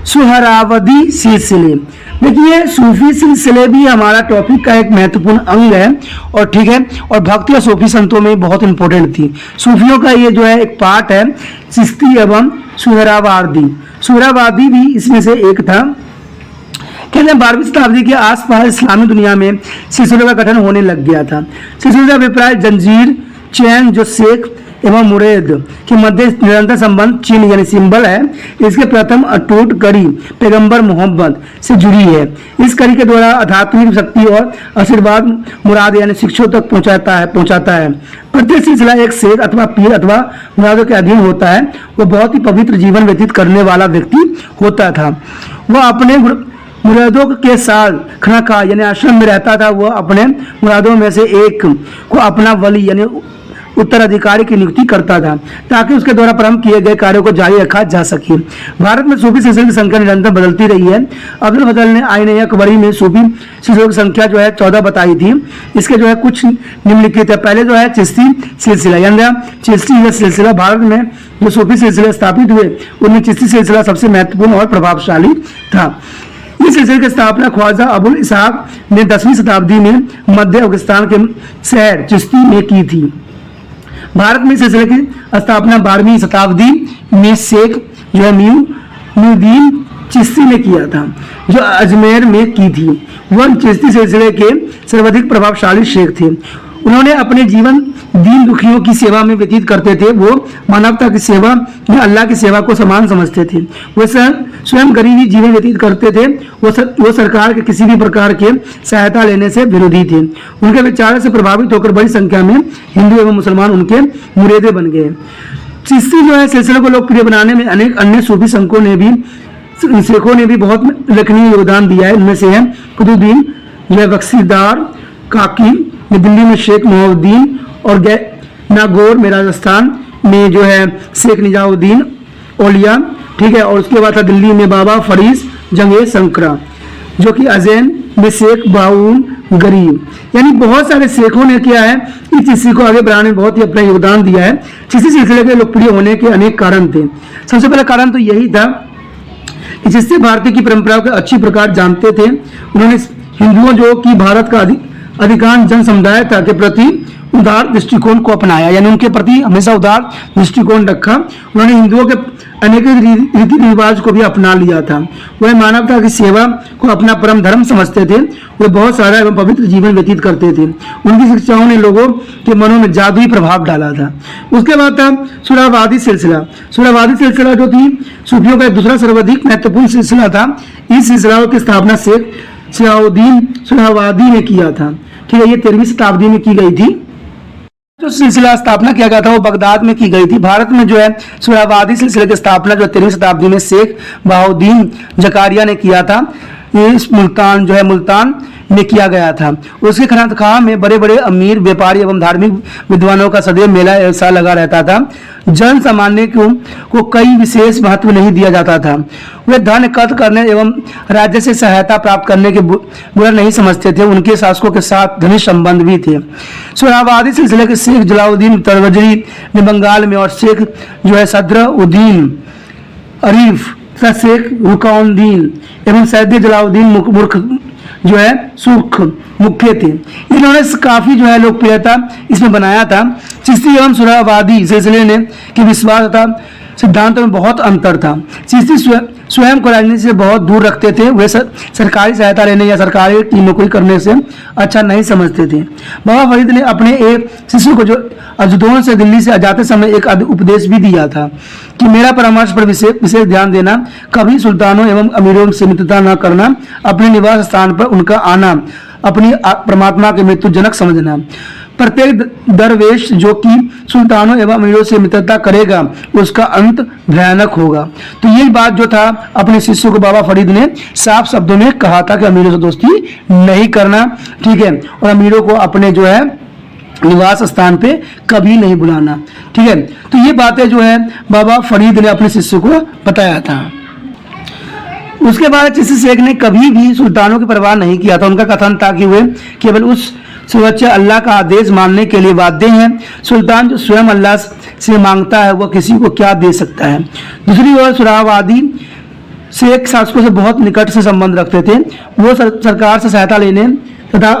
सुहरावर्दी सिलसिले। देखिए सूफी सिलसिले भी हमारा टॉपिक का एक महत्वपूर्ण अंग है और ठीक है, और भक्ति और सूफी संतों में बहुत इंपॉर्टेंट थी। सूफियों का ये जो है एक पार्ट है चिश्ती एवं सुहरावार्दी। सुहरावार्दी भी इसमें से एक था। कहते हैं 12वीं शताब्दी के आसपास इस्लामी दुनिया में सिलसिलों का गठन होने लग गया था। सिलसिले का अभिप्राय जंजीर चैन जो शेख एवं मुरीद के मध्य निरंतर संबंध चिन्ह यानी सिंबल है, इसके प्रथम अटूट कड़ी पैगंबर मोहम्मद से जुड़ी है। इस कड़ी के द्वारा आध्यात्मिक शक्ति और आशीर्वाद मुराद यानी शिक्षों तक पहुंचाता है। प्रत्येक सिलसिला एक शेख अथवा पीर अथवा मुरादों के अधीन होता है। वह बहुत ही पवित्र जीवन व्यतीत करने वाला व्यक्ति होता था। वह अपने मुरादों के साथ खाना यानी आश्रम में रहता था। वह अपने मुरादों में से एक को अपना वली यानी उत्तराधिकारी की नियुक्ति करता था ताकि उसके द्वारा प्रारंभ किए गए कार्यों को जारी रखा जा सके। भारत में सूफी सिलसिले की संख्या निरंतर बदलती रही है। अब्दुल फजल ने आईन अकबरी में सूफी सिलसिलों की संख्या जो है 14 बताई थी। इसके जो है कुछ निम्नलिखित है। पहले जो है चिश्ती सिलसिला, यानी चिश्ती सिलसिला भारत में जो सूफी सिलसिले स्थापित हुए उनमें चिश्ती सिलसिला सबसे महत्वपूर्ण और प्रभावशाली था। इस सिलसिले की स्थापना ख्वाजा अबुल इसहाक ने 10वीं शताब्दी में मध्य अफगानिस्तान के शहर चिश्ती में की थी। भारत में सिलसिले की स्थापना 12वीं शताब्दी में शेख जो है नुरुद्दीन चिश्ती ने किया था, जो अजमेर में की थी। वह चिश्ती सिलसिले के सर्वाधिक प्रभावशाली शेख थे। उन्होंने अपने जीवन दीन दुखियों की सेवा में व्यतीत करते थे। वो मानवता की सेवा में अल्लाह की सेवा को समान समझते थे। वो स्वयं गरीबी जीवन व्यतीत करते थे। वो सरकार के किसी भी प्रकार के सहायता लेने से विरोधी थे। उनके विचारों से प्रभावित होकर बड़ी संख्या में हिंदू एवं मुसलमान उनके मुरीदे बन गए। चिश्ती जो है सिलसिले को लोकप्रिय बनाने में अनेक अन्य सूफी शेखों ने भी बहुत उल्लेखनीय योगदान दिया है। इनमें से है कुतुबुद्दीन जो है बख्शीदार काकी दिल्ली में, शेख मोहम्मदीन और नागौर में राजस्थान में जो है शेख निजामुद्दीन औलिया, ठीक है। और उसके बाद था दिल्ली में बाबा फरीद जंगे शंकरा, जो कि अजैन में शेख बाउन गरीब। यानी बहुत सारे शेखों ने किया है इस चिश्ती को आगे बढ़ाने में बहुत ही अपना योगदान दिया है। चिश्ती सिलसिले के लोकप्रिय होने के अनेक कारण थे। सबसे पहला कारण तो यही था कि चिश्ती भारतीय की परंपराओं को अच्छी प्रकार जानते थे। उन्होंने हिंदुओं जो कि भारत का अधिकांश जन समुदाय था के प्रति उदार दृष्टिकोण को अपनाया, यानी उनके प्रति हमेशा उदार दृष्टिकोण रखा। उन्होंने हिंदुओं के अनेक रीति रिवाज को भी अपना लिया था। वह मानवता की सेवा को अपना परम धर्म समझते थे। वे बहुत सारा एवं पवित्र जीवन व्यतीत करते थे। उनकी शिक्षाओं ने लोगों के मनों में जादुई प्रभाव डाला था। उसके बाद था सुहरावादी सिलसिला। सुहरावादी सिलसिला जो थी सूफियों का एक दूसरा सर्वाधिक महत्वपूर्ण सिलसिला था। इस सिलसिला की स्थापना शेख सिराउद्दीन सुहरावादी ने किया था, ठीक है। ये 13वीं शताब्दी में की गई थी। जो सिलसिला स्थापना किया गया था वो बगदाद में की गई थी। भारत में जो है सुहरावादी सिलसिले की स्थापना जो 13वीं शताब्दी में शेख बहाउद्दीन जकारिया ने किया था। इस मुल्तान में किया गया था। उसके खानकाह में बड़े बड़े अमीर व्यापारी एवं धार्मिक विद्वानों का सदैव मेला ऐसा लगा रहता था। जन सामान्य को कई विशेष महत्व नहीं दिया जाता था। वे धन एकत्र करने एवं राज्य से सहायता प्राप्त करने के बुरा नहीं समझते थे। उनके शासकों के साथ घनिष्ठ संबंध भी थे। सुहरावादी सिलसिले के शेख जलाउद्दीन तरवजरी ने बंगाल में और शेख जो है सदरुद्दीन अरीफ तथा शेख रुकाउद्दीन एवं सैयद जलाउद्दीन मुर्ख जो है सुख मुख्य थे। इन्होंने काफी जो है लोकप्रियता इसमें बनाया था। चिश्ती एवं सुहरावादी सिलसिले ने के विश्वास तथा सिद्धांतों में बहुत अंतर था। चिश्ती स्वयं को राजनीति से बहुत दूर रखते थे। वे सरकारी सहायता लेने या सरकारी की नौकरी करने से अच्छा नहीं समझते थे। बाबा फरीद ने अपने एक शिष्य को जो अजदौन से दिल्ली से जाते समय एक उपदेश भी दिया था कि मेरा परामर्श पर विशेष ध्यान देना, कभी सुल्तानों एवं अमीरों से मित्रता न करना, अपने निवास स्थान पर उनका आना अपनी परमात्मा के मृत्युजनक समझना। प्रत्येक दरवेश जो कि सुल्तानों एवं अमीरों से मित्रता करेगा उसका अंत भयानक होगा। तो यही बात जो था अपने शिष्यों को बाबा फरीद ने साफ शब्दों में कहा था कि अमीरों से दोस्ती नहीं करना, ठीक है, और अमीरों को अपने जो है निवास स्थान पे कभी नहीं बुलाना, ठीक है। तो ये बातें जो है बाबा फरीद ने अपने शिष्यों को बताया था। उसके बाद चिश्ती शेख ने कभी भी सुल्तानों की परवाह नहीं किया था। उनका कथन था कि वे केवल उस सुरक्षा अल्लाह का आदेश मानने के लिए बाध्य हैं। सुल्तान जो स्वयं अल्लाह से मांगता है वह किसी को क्या दे सकता है। दूसरी ओर सुहरावादी शेख शासकों से बहुत निकट से संबंध रखते थे। वो सरकार से सहायता लेने तथा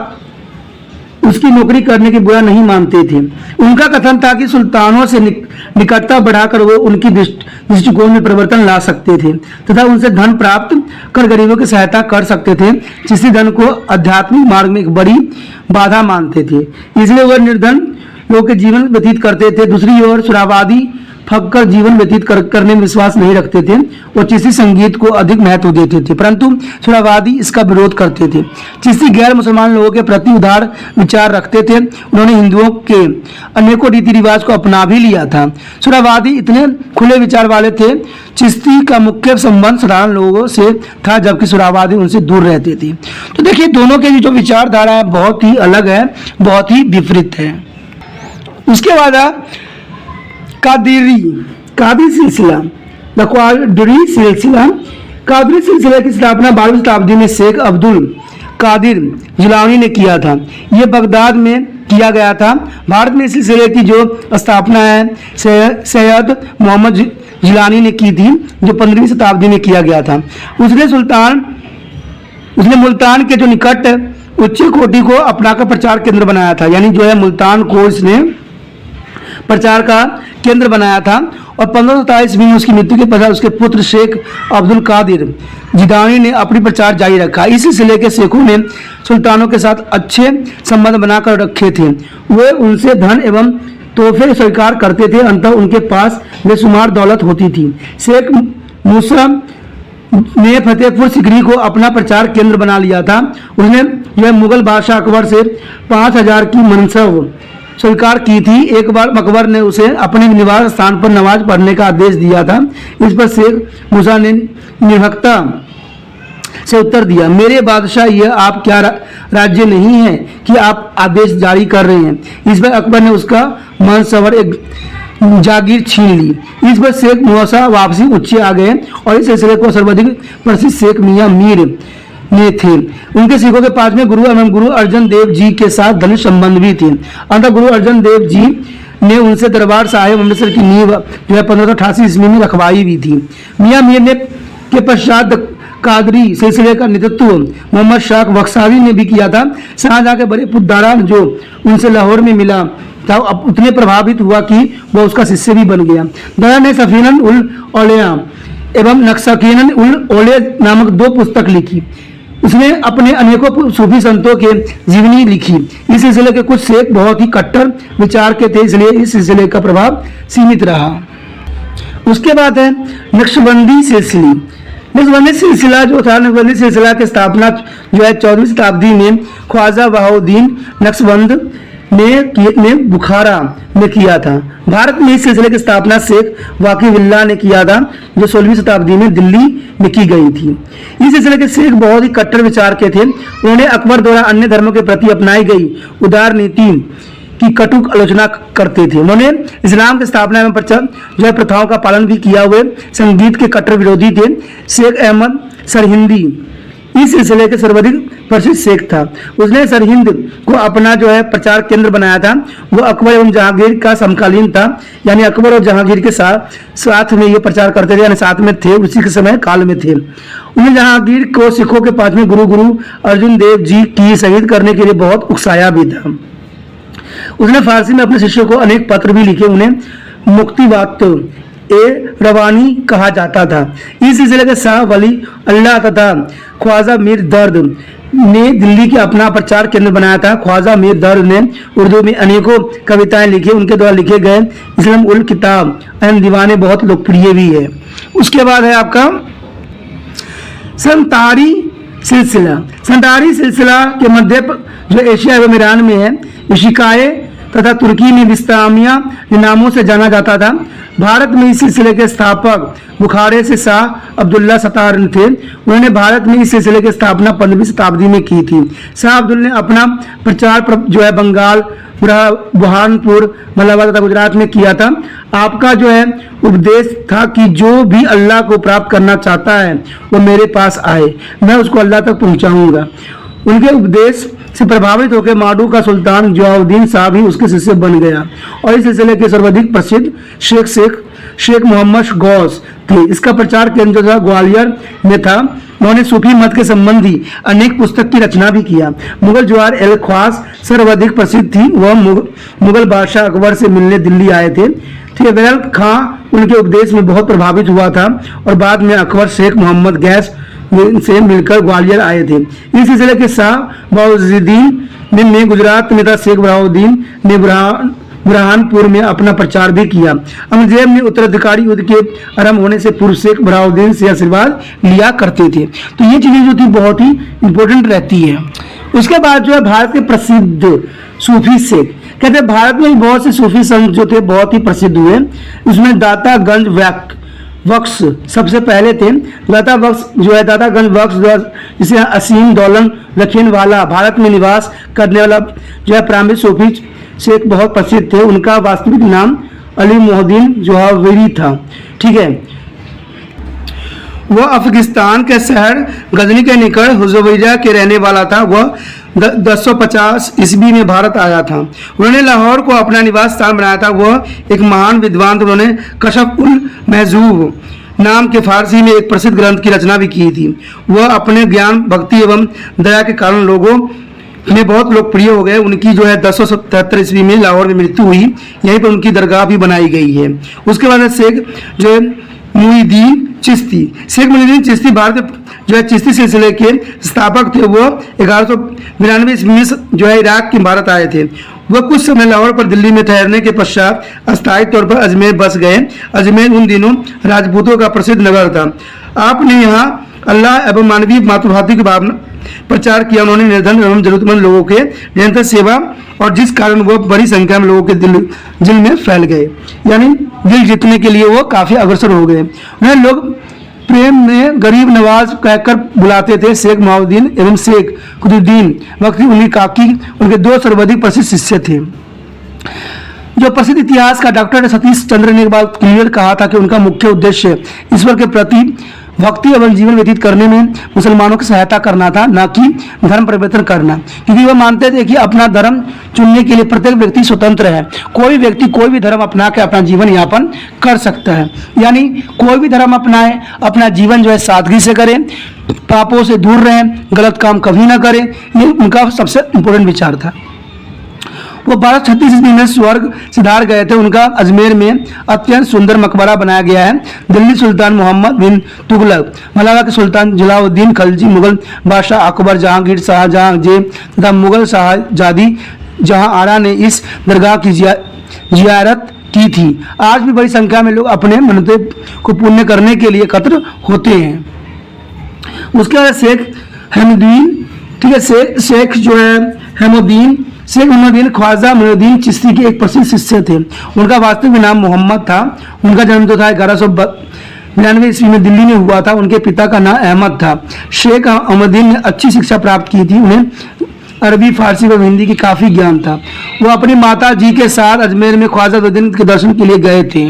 उसकी नौकरी करने की बुरा नहीं मानते थे। उनका कथन था कि सुल्तानों से निकटता बढ़ाकर वो उनकी दृष्टिकोण में परिवर्तन ला सकते थे तथा उनसे धन प्राप्त कर गरीबों की सहायता कर सकते थे, जिससे धन को आध्यात्मिक मार्ग में एक बड़ी बाधा मानते थे। इसलिए वह निर्धन लोग के जीवन व्यतीत करते थे। दूसरी ओर सुरावादी फकर जीवन व्यतीत करने में विश्वास नहीं रखते थे और चिश्ती संगीत को अधिक महत्व देते थे, परंतु सुरावादी इसका विरोध करते थे। चिश्ती गैर मुसलमान लोगों के प्रति उदार विचार रखते थे। उन्होंने हिंदुओं के अनेकों रीति रिवाज को अपना भी लिया था। सुरावादी इतने खुले विचार वाले थे। चिश्ती का मुख्य संबंध साधारण लोगों से था, जबकि सुरावादी उनसे दूर रहते थे। तो देखिए, दोनों के जो विचारधारा है बहुत ही अलग है, बहुत ही विपरीत है। उसके बाद कादरी सिलसिला, द क्वादरी सिलसिला। कादरी सिलसिले की स्थापना 12वीं शताब्दी में शेख अब्दुल कादिर जिलानी ने किया था। यह बगदाद में किया गया था। भारत में इस सिलसिले की जो स्थापना है सैयद मोहम्मद जिलानी ने की थी, जो 15वीं शताब्दी में किया गया था। उसने मुल्तान के जो निकट उच्च कोटि को अपनाकर प्रचार केंद्र बनाया था। यानी जो है मुल्तान को इसने प्रचार का केंद्र बनाया था। और 1527 में उसकी मृत्यु के पश्चात उसके पुत्र शेख अब्दुल कादिर जिलानी ने अपनी प्रचार जारी रखा। इस सिलसिले के शेखों ने सुल्तानों के साथ अच्छे संबंध बनाकर रखे थे। वे उनसे धन एवं तोहफे स्वीकार करते थे। अंततः उनके पास बेशुमार दौलत होती थी। शेख मूसा ने फतेहपुर सिकरी को अपना प्रचार केंद्र बना लिया था। उसने यह मुगल बादशाह अकबर से 5000 की मनसब स्वीकार की थी। एक बार अकबर ने उसे अपने निवास स्थान पर नमाज पढ़ने का आदेश दिया था। इस पर शेख मूसा ने निर्भीकता से उत्तर दिया, मेरे बादशाह, यह आप क्या राज्य नहीं है कि आप आदेश जारी कर रहे हैं। इस पर अकबर ने उसका मनसवर एक जागीर छीन ली। इस पर शेख मूसा वापसी उच्चे आ गए और इस सिलसिले को सर्वाधिक प्रसिद्ध शेख मियाँ मीर ने थे। उनके सिखों के 5वें गुरु एवं गुरु अर्जन देव जी के साथ घनिष्ठ संबंध भी थे। अंततः गुरु अर्जन देव जी ने उनसे दरबार साहिब अमृतसर की नींव जो है 1588 ईस्वी में रखवाई भी थी। मियाँ मीर ने के पश्चात कादरी सिलसिले का नेतृत्व मोहम्मद शाह बख्शावी ने भी किया था। शाहजहां के बड़े पुत्र दारान जो उनसे लाहौर में मिला था, अब उतने प्रभावित हुआ कि वह उसका शिष्य भी बन गया। दारा ने सफीनन उल औलिया एवं नक्शकीनन उल औलिया नामक 2 पुस्तक लिखी। उसने अपने अनेकों सूफी संतों के जीवनी लिखी। इस सिलसिले के कुछ शेख बहुत ही कट्टर विचार के थे, इसलिए इस सिलसिले का प्रभाव सीमित रहा। उसके बाद है नक्शबंदी सिलसिला। नक्शबंदी सिलसिला जो था, नक्शबंदी सिलसिला की स्थापना जो है 14वीं शताब्दी में ख्वाजा बहाउद्दीन नक्शबंद ने बुखारा में किया था। भारत में इस सिलसिले की स्थापना शेख वाकिउल्लाह ने किया था, जो 16वीं शताब्दी में दिल्ली में की गई थी। इस सिलसिले के शेख बहुत ही कट्टर विचार के थे। उन्होंने अकबर द्वारा अन्य धर्मों के प्रति अपनाई गई उदार नीति की कटुक आलोचना करते थे। उन्होंने इस्लाम की स्थापना एवं जो है प्रथाओं का पालन भी किया हुए संगीत के कट्टर विरोधी थे। शेख अहमद सरहिंदी इस सिलसिले के सर्वाधिक प्रसिद्ध शेख था। उसने सरहिंद को अपना जो है प्रचार केंद्र बनाया था। वो अकबर एवं जहांगीर का समकालीन था, यानी अकबर और जहांगीर के साथ में ये प्रचार करते थे, यानी साथ में थे, उसी के समय काल में थे। उन्हें जहांगीर को सिखों के 5वें गुरु अर्जुन देव जी की शहीद करने के लिए बहुत उकसाया भी था। उसने फारसी में अपने शिष्यों को अनेक पत्र भी लिखे। उन्हें मुक्तिबात रवानी कहा जाता था। इस सिलसिले के शाह वली अल्लाह तथा ख्वाजा मीर दर्द ने दिल्ली के अपना प्रचार केंद्र बनाया था। ख्वाजा मीर दर्द ने उर्दू में अनेकों कविताएं लिखी। उनके द्वारा लिखे गए इस्लाम उल किताब एंड दीवाने बहुत लोकप्रिय भी है। उसके बाद है आपका संतारी सिलसिला। संतारी सिलसिला के मध्य जो एशिया एवं ईरान में है, इशिकाए तथा तुर्की में विस्तामिया के नामों से जाना जाता था। भारत में इस सिलसिले के स्थापक बुखारे से शाह अब्दुल्ला सतार थे। उन्होंने भारत में इस सिलसिले की स्थापना 15वीं शताब्दी में की थी। शाह अब्दुल ने अपना प्रचार जो है बंगाल, बुरहानपुर, मलाबार तथा गुजरात में किया था। आपका जो है उपदेश था कि जो भी अल्लाह को प्राप्त करना चाहता है वो मेरे पास आए, मैं उसको अल्लाह तक पहुंचाऊंगा। उनके उपदेश से प्रभावित होकर माडू का सुल्तान जलाउद्दीन शाह भी उसके शिष्य बन गया और इस सिलसिले के सर्वाधिक प्रसिद्ध शेख मोहम्मद गौस थे। इसका प्रचार केंद्र जो था ग्वालियर में था। उन्होंने सूफी मत के संबंधी अनेक पुस्तक की रचना भी किया। मुगल जवाहर एल ख्वास सर्वाधिक प्रसिद्ध थी। वह मुगल बादशाह अकबर से मिलने दिल्ली आए थे। ठीक है, वैल खां उनके उपदेश में बहुत प्रभावित हुआ था और बाद में अकबर शेख मोहम्मद गैस से मिलकर ग्वालियर आए थे। इस सिलसिले के शाह बहाउद्दीन ने गुजरात में था शेख बहाउद्दीन ने बुरहानपुर में अपना प्रचार भी किया। औरंगजेब ने उत्तराधिकारी युद्ध के आरंभ होने से पूर्व शेख बहाउद्दीन से आशीर्वाद लिया करते थे। तो ये चीजें जो थी बहुत ही इंपॉर्टेंट रहती है। उसके बाद जो है भारत के प्रसिद्ध सूफी शेख, कहते हैं भारत में बहुत से सूफी संत जो थे बहुत ही प्रसिद्ध हुए। उसमें दातागंज बख्श सबसे पहले थे। दातागंज बख्श जिसे असीम दौलन रखने वाला भारत में निवास करने वाला जो है प्रारंभिक सूफी शेख बहुत प्रसिद्ध थे। उनका वास्तविक नाम अली मोहद्दीन जोहावरी था। ठीक है, वह अफगानिस्तान के शहर गजनी के निकट हुजैबिया के रहने वाला था। वह 1050 ईस्वी में भारत आया था। उन्होंने लाहौर को अपना निवास स्थान बनाया था। वह एक महान विद्वान थे। उन्होंने कशफ उल महजूब नाम के फारसी में एक प्रसिद्ध ग्रंथ की रचना भी की थी। वह अपने ज्ञान, भक्ति एवं दया के कारण लोगों में बहुत लोकप्रिय हो गए। उनकी जो है 1077 ईस्वी में लाहौर में मृत्यु हुई। यहीं पर उनकी दरगाह भी बनाई गई है। उसके बाद शेख जो है मुईनुद्दीन चिश्ती, शेख मुईनुद्दीन चिश्ती भारत जो है चिश्ती सिलसिले के स्थापक थे। वो 1192 ईस्वी में जो है इराक के भारत आए थे। वह कुछ समय लाहौर पर दिल्ली में ठहरने के पश्चात अस्थायी तौर पर अजमेर बस गए। अजमेर उन दिनों राजपूतों का प्रसिद्ध नगर था। आपने यहाँ अल्लाह एवं मानवीय मातृभाषा की भावना प्रचार किया। उन्होंने निर्धन एवं जरूरतमंद लोगों के निरंतर सेवा और जिस कारण वो बड़ी संख्या में लोगों के दिल में फैल गए, यानी दिल जीतने के लिए वो काफी अग्रसर हो गए। उन्हें लोग प्रेम में गरीब नवाज कहकर बुलाते थे। शेख मोहद्दीन एवं शेख कुतुबुद्दीन बख्शी उन्हीं काकी उनके दो सर्वाधिक प्रसिद्ध शिष्य थे। जो प्रसिद्ध इतिहास का डॉक्टर सतीश चंद्र ने एक बार क्लियर कहा था कि उनका मुख्य उद्देश्य ईश्वर के प्रति भक्ति एवं जीवन व्यतीत करने में मुसलमानों की सहायता करना था, न कि धर्म परिवर्तन करना। क्योंकि वह मानते थे कि अपना धर्म चुनने के लिए प्रत्येक व्यक्ति स्वतंत्र है। कोई व्यक्ति कोई भी धर्म अपना के अपना जीवन यापन कर सकता है। यानी कोई भी धर्म अपनाए, अपना जीवन जो है सादगी से करें, पापों से दूर रहें, गलत काम कभी ना करें। ये उनका सबसे इम्पोर्टेंट विचार था। वो 1236 ईस्वी में स्वर्ग सिधार गए थे। उनका अजमेर में अत्यंत सुंदर मकबरा बनाया गया है। दिल्ली सुल्तान मोहम्मद बिन तुगलक, मलावा के सुल्तान जलाउद्दीन खलजी, मुगल बादशाह अकबर, जहांगीर, शाहजहां तथा मुगल शाहजादी जहां आरा ने इस दरगाह की जियारत की थी। आज भी बड़ी संख्या में लोग अपने मन्नतें को पूर्ण करने के लिए एकत्र होते हैं। उसके बाद शेख हेमुद्दीन, ठीक है, शेख जो है हेमुद्दीन, शेख मोहम्मदीन ख्वाजा मोइनुद्दीन चिश्ती के एक प्रसिद्ध शिष्य थे। उनका वास्तविक नाम मोहम्मद था। उनका जन्म जो था 1192 ईस्वी में दिल्ली में हुआ था। उनके पिता का नाम अहमद था। शेख मोहम्मदीन ने अच्छी शिक्षा प्राप्त की थी। उन्हें अरबी, फारसी व हिंदी की काफ़ी ज्ञान था। वो अपनी माता जी के साथ अजमेर में ख्वाजा मोइनुद्दीन के दर्शन के लिए गए थे।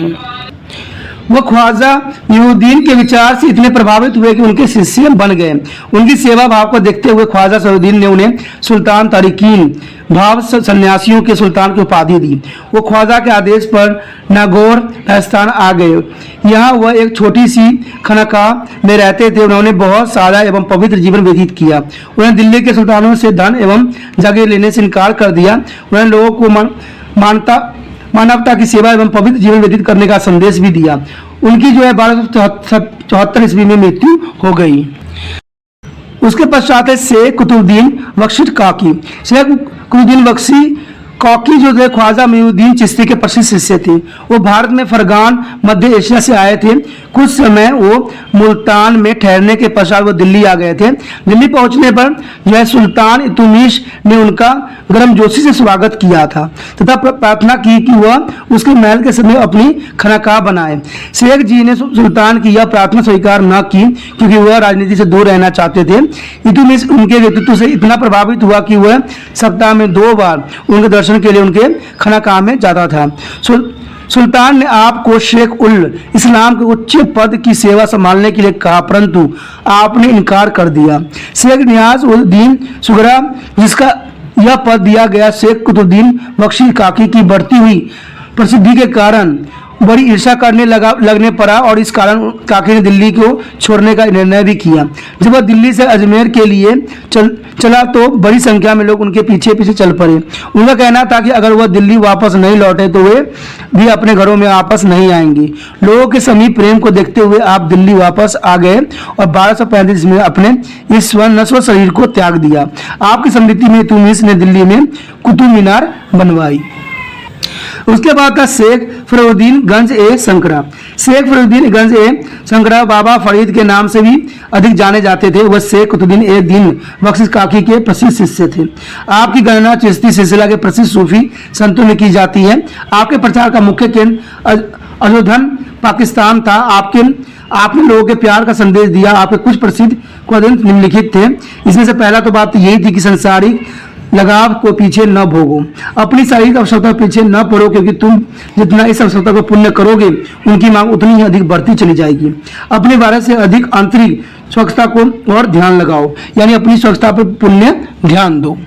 वह ख्वाजा मोइनुद्दीन के विचार से इतने प्रभावित हुए कि उनके शिष्य बन गए। उनकी सेवा भाव को देखते हुए ख्वाजा मोइनुद्दीन ने उन्हें सुल्तान तारिकीन भाव सन्यासियों के सुल्तान की उपाधि दी। वो ख्वाजा के आदेश पर नागौर राजस्थान आ गए। यहाँ वह एक छोटी सी खनकाह में रहते थे। उन्होंने बहुत सादा एवं पवित्र जीवन व्यतीत किया। उन्होंने दिल्ली के सुल्तानों से धन एवं जगह लेने से इनकार कर दिया। उन्होंने लोगों को मानवता की सेवा एवं पवित्र जीवन व्यतीत करने का संदेश भी दिया। उनकी जो है 1274 ईस्वी में मृत्यु हो गई। उसके पश्चात है शेख कुतुबुद्दीन बख्शी काकी। शेख कुतुबुद्दीन बख्शी काकी जो थे ख्वाजा मोइनुद्दीन चिश्ती के प्रसिद्ध शिष्य थे। वो भारत में फरगान मध्य एशिया से आए थे। कुछ समय वो मुल्तान में ठहरने के पश्चात वो दिल्ली आ गए थे। दिल्ली पहुंचने पर जो है सुल्तान इल्तुतमिश ने उनका गर्मजोशी से स्वागत किया था तथा प्रार्थना की कि वह उसके महल के समय अपनी खनकाह बनाए। शेख जी ने सुल्तान की यह प्रार्थना स्वीकार न की क्योंकि वह राजनीति से दूर रहना चाहते थे। इल्तुतमिश उनके व्यक्तित्व से इतना प्रभावित हुआ कि वह सप्ताह में 2 बार उनके दर्शन के लिए उनके खनकाह में जाता था। सुल्तान ने आपको शेख उल इस्लाम के उच्च पद की सेवा संभालने के लिए कहा, परंतु आपने इनकार कर दिया। शेख नियाज उल दीन सुगरा, जिसका यह पद दिया गया शेख कुतुबुद्दीन बख्शी काकी की बढ़ती हुई प्रसिद्धि के कारण बड़ी ईर्ष्या करने लगने पड़ा और इस कारण काकी ने दिल्ली को छोड़ने का निर्णय भी किया। जब वह दिल्ली से अजमेर के लिए चला तो बड़ी संख्या में लोग उनके पीछे पीछे चल पड़े। उनका कहना था कि अगर वह दिल्ली वापस नहीं लौटे तो वे भी अपने घरों में वापस नहीं आएंगे। लोगों के समीप प्रेम को देखते हुए आप दिल्ली वापस आ गए और 1235 में अपने इस नश्वर शरीर को त्याग दिया। आपकी स्मृति में तुमिस ने दिल्ली में कुतुब मीनार बनवाई। उसके बाद था शेख फरीदुद्दीन गंज ए संकरा। शेख फरीदुद्दीन गंज ए संकरा बाबा फरीद के नाम से भी अधिक जाने जाते थे। वह शेख कुतुबुद्दीन ए दीन बख्शी काकी के प्रसिद्ध शिष्य थे। आपकी गणना चिश्ती सिलसिला के प्रसिद्ध सूफी संतों में की जाती है। आपके प्रचार का मुख्य केंद्र अजोधन पाकिस्तान था। आपने लोगों के प्यार का संदेश दिया। आपके कुछ प्रसिद्ध ग्रंथ निम्नलिखित थे। इसमें से पहला तो बात यही थी कि संसारिक लगाव को पीछे न भोगो, अपनी शारीरिक आवश्यकता के पीछे न पड़ो, क्योंकि तुम जितना इस आवश्यकता को पुण्य करोगे उनकी मांग उतनी ही अधिक बढ़ती चली जाएगी। अपने बारे से अधिक आंतरिक स्वच्छता को और ध्यान लगाओ, यानी अपनी स्वच्छता पर पुण्य ध्यान दो।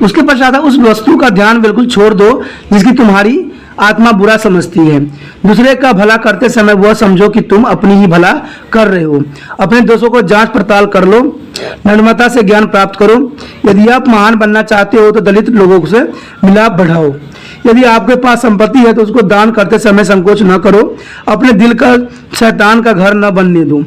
उसके पश्चात उस वस्तु का ध्यान बिल्कुल छोड़ दो जिसकी तुम्हारी आत्मा बुरा समझती है। दूसरे का भला करते समय वह समझो कि तुम अपनी ही भला कर रहे हो। अपने दोषों को जांच पड़ताल कर लो, नम्रता से ज्ञान प्राप्त करो। यदि आप महान बनना चाहते हो तो दलित लोगों से मिलाप बढ़ाओ। यदि आपके पास संपत्ति है तो उसको दान करते समय संकोच न करो। अपने दिल का शैतान का घर न बनने दो।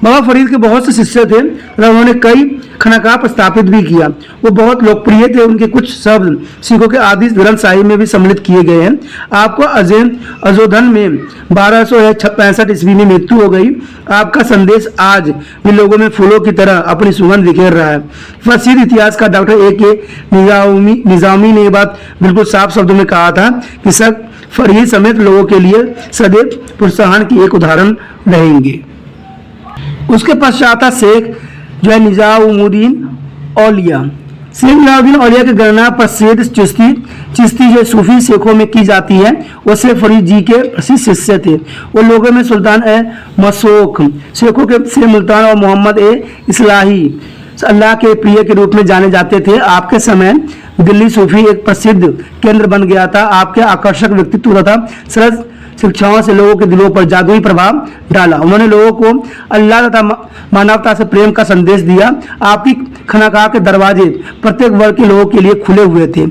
बाबा फरीद के बहुत से शिष्य थे और उन्होंने कई खानकाह स्थापित भी किया। वो बहुत लोकप्रिय थे। उनके कुछ शब्द सिखों के आदि ग्रंथ साहिब में भी सम्मिलित किए गए हैं। आपको अजोधन में 1265 ईस्वी में मृत्यु हो गई। आपका संदेश आज भी लोगों में फूलों की तरह अपनी सुगंध बिखेर रहा है। प्रसिद्ध इतिहासकार डॉक्टर ए.के. निजामी ने ये बात बिल्कुल साफ शब्दों में कहा था कि सब फरीद समेत लोगों के लिए सदैव प्रोत्साहन की एक उदाहरण रहेंगे। उसके पश्चात शेख जो है निजामुद्दीन औलिया। शेख निजामुद्दीन औलिया की गणना प्रसिद्ध चिश्ती जो सूफी शेखों में की जाती है। वो शेख फरीद जी के प्रसिद्ध शिष्य थे। वो लोगों में सुल्तान ए मशोक शेखों के शेख मुल्तान और मोहम्मद ए इस्लाही अल्लाह के प्रिय के रूप में जाने जाते थे। आपके समय दिल्ली सूफी एक प्रसिद्ध केंद्र बन गया था। आपके आकर्षक व्यक्तित्व तथा सरल शिक्षाओं से लोगों के दिलों पर जादुई प्रभाव डाला। उन्होंने लोगों को अल्लाह तथा मानवता से प्रेम का संदेश दिया। आपकी खानकाह के दरवाजे प्रत्येक वर्ग के लोगों के लिए खुले हुए थे।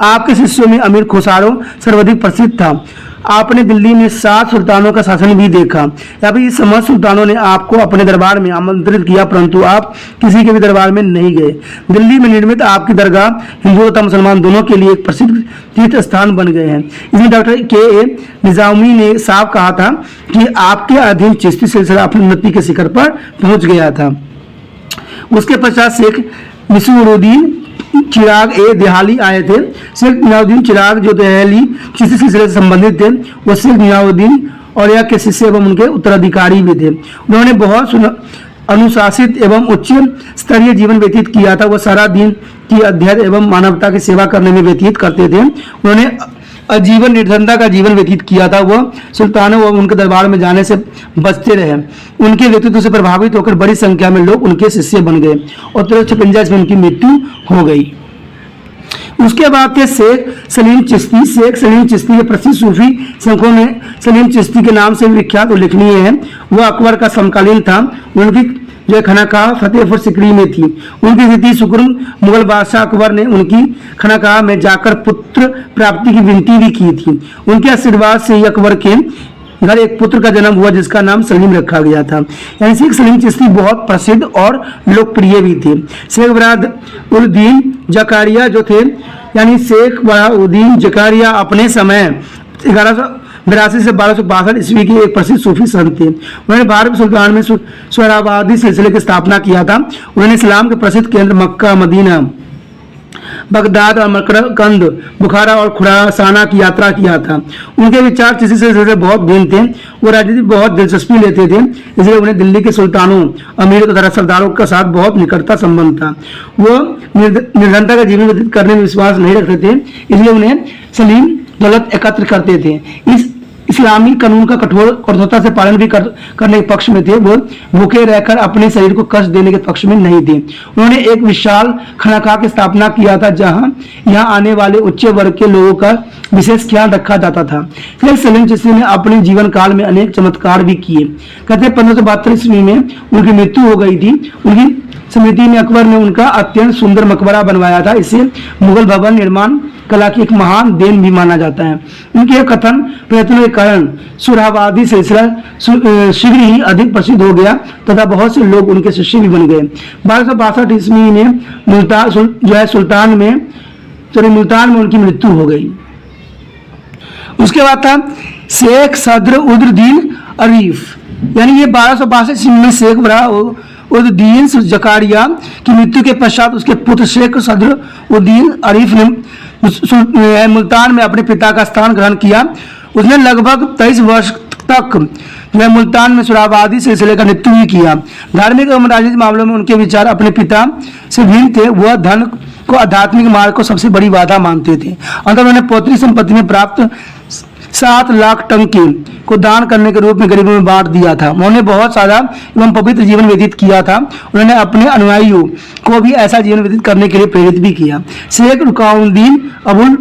आपके शिष्यों में अमीर खुसारो सर्वाधिक प्रसिद्ध था। आपने दिल्ली में 7 सुल्तानों का शासन भी देखा। या फिर इस समस्त सुल्तानों ने आपको अपने दरबार में आमंत्रित किया, परंतु आप किसी के भी दरबार में नहीं गए। दिल्ली में निर्मित आपकी दरगाह हिंदू तथा मुसलमान दोनों के लिए एक प्रसिद्ध तीर्थ स्थान बन गए हैं। इसमें डॉक्टर के.ए. निजामी ने साफ कहा था कि आपके अधीन चिश्ती सिलसिला अपनी उन्नति के शिखर पर पहुंच गया था। उसके पश्चात शेख निसूरुद्दीन चिराग ए देहाली आए थे। शेख निजामुद्दीन चिराग जो देहाली चिश्ती सिलसिले से संबंधित थे, वो शेख निजामुद्दीन औलिया के शिष्य एवं उनके उत्तराधिकारी भी थे। उन्होंने बहुत अनुशासित एवं उच्च स्तरीय जीवन व्यतीत किया था। वह सारा दिन की अध्ययन एवं मानवता की सेवा करने में व्यतीत करते थे। उन्होंने आजीवन निर्धनता का जीवन व्यतीत किया था। वह सुल्तानों व उनके दरबार में जाने से बचते रहे। उनके व्यक्तित्व से प्रभावित होकर बड़ी संख्या में लोग उनके शिष्य बन गए और 1356 में उनकी मृत्यु हो गई। उसके बाद थे शेख सलीम चिश्ती। शेख सलीम चिश्ती के प्रसिद्ध सूफी संघों में सलीम चिश्ती के नाम से विख्यात उल्लेखनीय है। वह अकबर का समकालीन था। उनकी जो खानकाह फतेहपुर सिकरी में थी। उनकी स्थिति सुकुर्म मुगल बादशाह अकबर ने उनकी खानकाह में जाकर पुत्र प्राप्ति की विनती भी की थी। उनके आशीर्वाद से ही अकबर के घर एक पुत्र का जन्म हुआ जिसका नाम सलीम रखा गया था। यानी शेख सलीम चिश्ती बहुत प्रसिद्ध और लोकप्रिय भी थे। शेख बहाउद्दीन जकारिया जो थे, यानी शेख बहाउद्दीन जकारिया अपने समय 1182 से 1262 ईस्वी के एक प्रसिद्ध सूफी संत थे। उन्होंने भारत सुल्तान में सोहरावादी सिलसिले की स्थापना किया था। उन्होंने इस्लाम के प्रसिद्ध केंद्र मक्का, मदीना, बगदाद और मकरकंद, बुखारा और खुरासाना की यात्रा किया था। उनके विचार किसी से बहुत भिन्न थे। वो राजनीति बहुत दिलचस्पी लेते थे, इसलिए उन्हें दिल्ली के सुल्तानों, अमीरों तथा सरदारों के साथ बहुत निकटता संबंध था। वो निर्धनता का जीवन व्यतीत करने में विश्वास नहीं रखते थे, इसलिए उन्हें सलीम दौलत एकत्र करते थे। इस्लामी कानून का कठोरता से पालन भी करने के पक्ष में थे। वो भूखे रहकर अपने शरीर को कष्ट देने के पक्ष में नहीं थे। उन्होंने एक विशाल खानाकाह की स्थापना किया था जहां यहाँ आने वाले उच्च वर्ग के लोगों का विशेष ख्याल रखा जाता था। फिर सलीम चिश्ती ने अपने जीवन काल में अनेक चमत्कार भी किए। कहते हैं 1572 ईस्वी में उनकी मृत्यु हो गई थी। उनकी स्मृति में अकबर ने उनका अत्यंत सुंदर मकबरा बनवाया था। इसे मुगल भवन निर्माण कला की एक महान देन भी माना जाता है। उनके कथन प्रयत्नों के कारण सुराबादी सिलसिला शीघ्र ही अधिक प्रसिद्ध हो गया तथा बहुत से लोग उनके शिष्य भी बन गए। 1262 ईस्वी में मुल्तान में उनकी मृत्यु हो गई। उसके बाद था शेख सदर उद्दीन अरीफ, यानी ये 1262 ईस्वी में शेख उद्दीन जकारिया की मृत्यु के पश्चात उसके पुत्र शेख सदर उद्दीन अरीफ ने मुल्तान में अपने पिता का स्थान ग्रहण किया। उसने लगभग 23 वर्ष तक मुल्तान में सुराबादी सिलसिले का नेतृत्व भी किया। धार्मिक एवं राजनीतिक मामलों में उनके विचार अपने पिता से भिन्न थे। वह धन को आध्यात्मिक मार्ग को सबसे बड़ी बाधा मानते थे। अंततः उन्होंने पौत्री संपत्ति में प्राप्त 7 लाख टंके को दान करने के रूप में गरीबों में बांट दिया था। उन्होंने बहुत सादा एवं पवित्र जीवन व्यतीत किया था। उन्होंने अपने अनुयायियों को भी ऐसा जीवन व्यतीत करने के लिए प्रेरित भी किया। शेख रुकाउद्दीन अबुल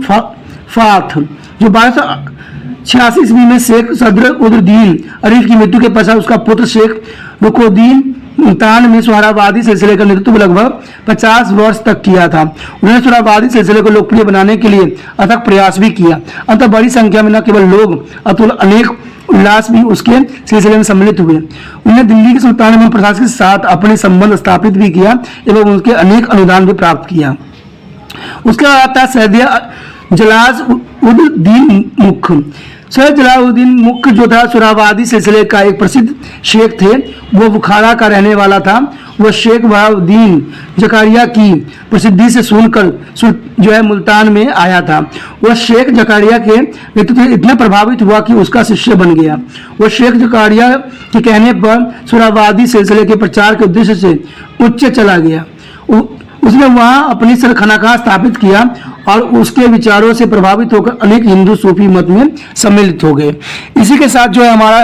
फाथ जो 1286 ईस्वी में शेख सदर उद्दीन अरीफ की मृत्यु के पश्चात उसका पुत्र शेख रुकुद्दीन मुल्तान में सुहरावादी सिलसिले का नेतृत्व लगभग 50 वर्ष तक किया था। उन्होंने सुहरावादी सिलसिले को लोकप्रिय बनाने के लिए अथक प्रयास भी किया। अंततः बड़ी संख्या में न केवल लोग अतुल अनेक उल्लास भी उसके सिलसिले में सम्मिलित हुए। उन्होंने दिल्ली के सुल्तान एवं प्रशासन के साथ अपने संबंध स्थापित भी किया एवं उनके अनेक अनुदान भी प्राप्त किया। उसके बाद था सैयद जलालुद्दीन मुख। सैयद जलालुद्दीन मुख जो था सुहरावादी सिलसिले का एक प्रसिद्ध शेख थे। वो बुखारा का रहने वाला था। वह शेख बहाउद्दीन जकारिया की प्रसिद्धि से सुनकर मुल्तान में आया था। वह शेख जकारिया के नेतृत्व से इतना प्रभावित हुआ कि उसका शिष्य बन गया। वह शेख जकारिया के कहने पर सुहरावादी सिलसिले के प्रचार के उद्देश्य से उच्च चला गया। उसने वहां अपनी खानाकाह स्थापित किया और उसके विचारों से प्रभावित होकर अनेक हिंदू सूफी मत में सम्मिलित हो गए। इसी के साथ हमारा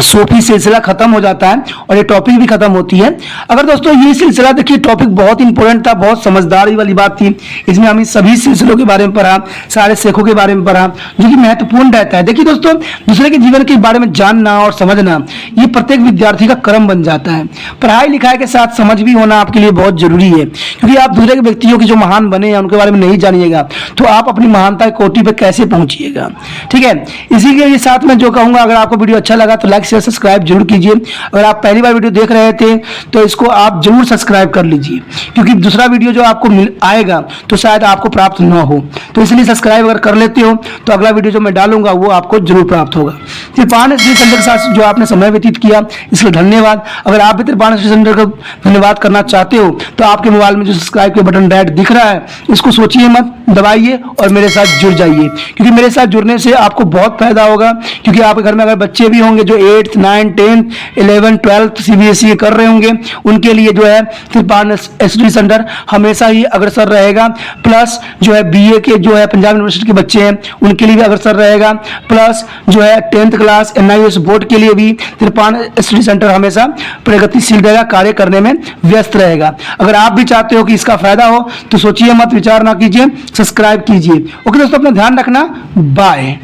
सूफी सिलसिला खत्म हो जाता है और ये टॉपिक भी खत्म होती है। अगर दोस्तों ये सिलसिला देखिए टॉपिक बहुत इंपॉर्टेंट था, बहुत समझदारी वाली बात थी। इसमें हमें सभी सिलसिलों के बारे में पढ़ा, सारे शेखों के बारे में पढ़ा जो कि महत्वपूर्ण रहता है। देखिए दोस्तों, दूसरे के जीवन के बारे में जानना और समझना ये प्रत्येक विद्यार्थी का कर्म बन जाता है। पढ़ाई लिखाई के साथ समझ भी होना आपके लिए बहुत जरूरी है, क्योंकि आप दूसरे के व्यक्तियों की जो महान बने हैं उनके बारे में नहीं जानिएगा तो आप अपनी महानता कोटि पर कैसे पहुंचिएगा। ठीक है, इसी के साथ मैं जो कहूंगा, अगर आपको वीडियो अच्छा लगा तो लाइक शेयर सब्सक्राइब जरूर कीजिए। अगर आप पहली बार वीडियो देख रहे थे तो इसको आप जरूर सब्सक्राइब कर लीजिए, क्योंकि दूसरा वीडियो जो आपको आएगा तो शायद आपको प्राप्त ना हो, तो इसलिए सब्सक्राइब अगर कर लेते हो तो अगला वीडियो जो मैं डालूंगा वो आपको जरूर प्राप्त होगा। त्रिपाण सेंटर के साथ जो आपने समय व्यतीत किया इसलिए धन्यवाद। अगर आप भी त्रिपाण सेंटर का धन्यवाद करना चाहते हो तो आपके मोबाइल में जो सब्सक्राइब के बटन रेड दिख रहा है इसको सोचिए मत, दबाइए और मेरे साथ जुड़ जाइए, क्योंकि मेरे साथ जुड़ने से आपको बहुत फायदा होगा। क्योंकि आपके घर में अगर बच्चे भी होंगे जो 8th 9th 10th 11th 12th CBSE कर रहे होंगे, उनके लिए त्रिपाण स्टडी सेंटर हमेशा ही अग्रसर रहेगा। प्लस BA के पंजाब यूनिवर्सिटी के बच्चे हैं उनके लिए भी अग्रसर रहेगा। Plus 10th class NIOS board के लिए भी त्रिपाण स्टडी सेंटर हमेशा प्रगतिशील रहेगा, कार्य करने में व्यस्त रहेगा। अगर आप भी चाहते हो कि इसका फायदा हो तो सोचिए मत, विचार ना कीजिए, सब्सक्राइब कीजिए। ओके दोस्तों, अपना ध्यान रखना, बाय।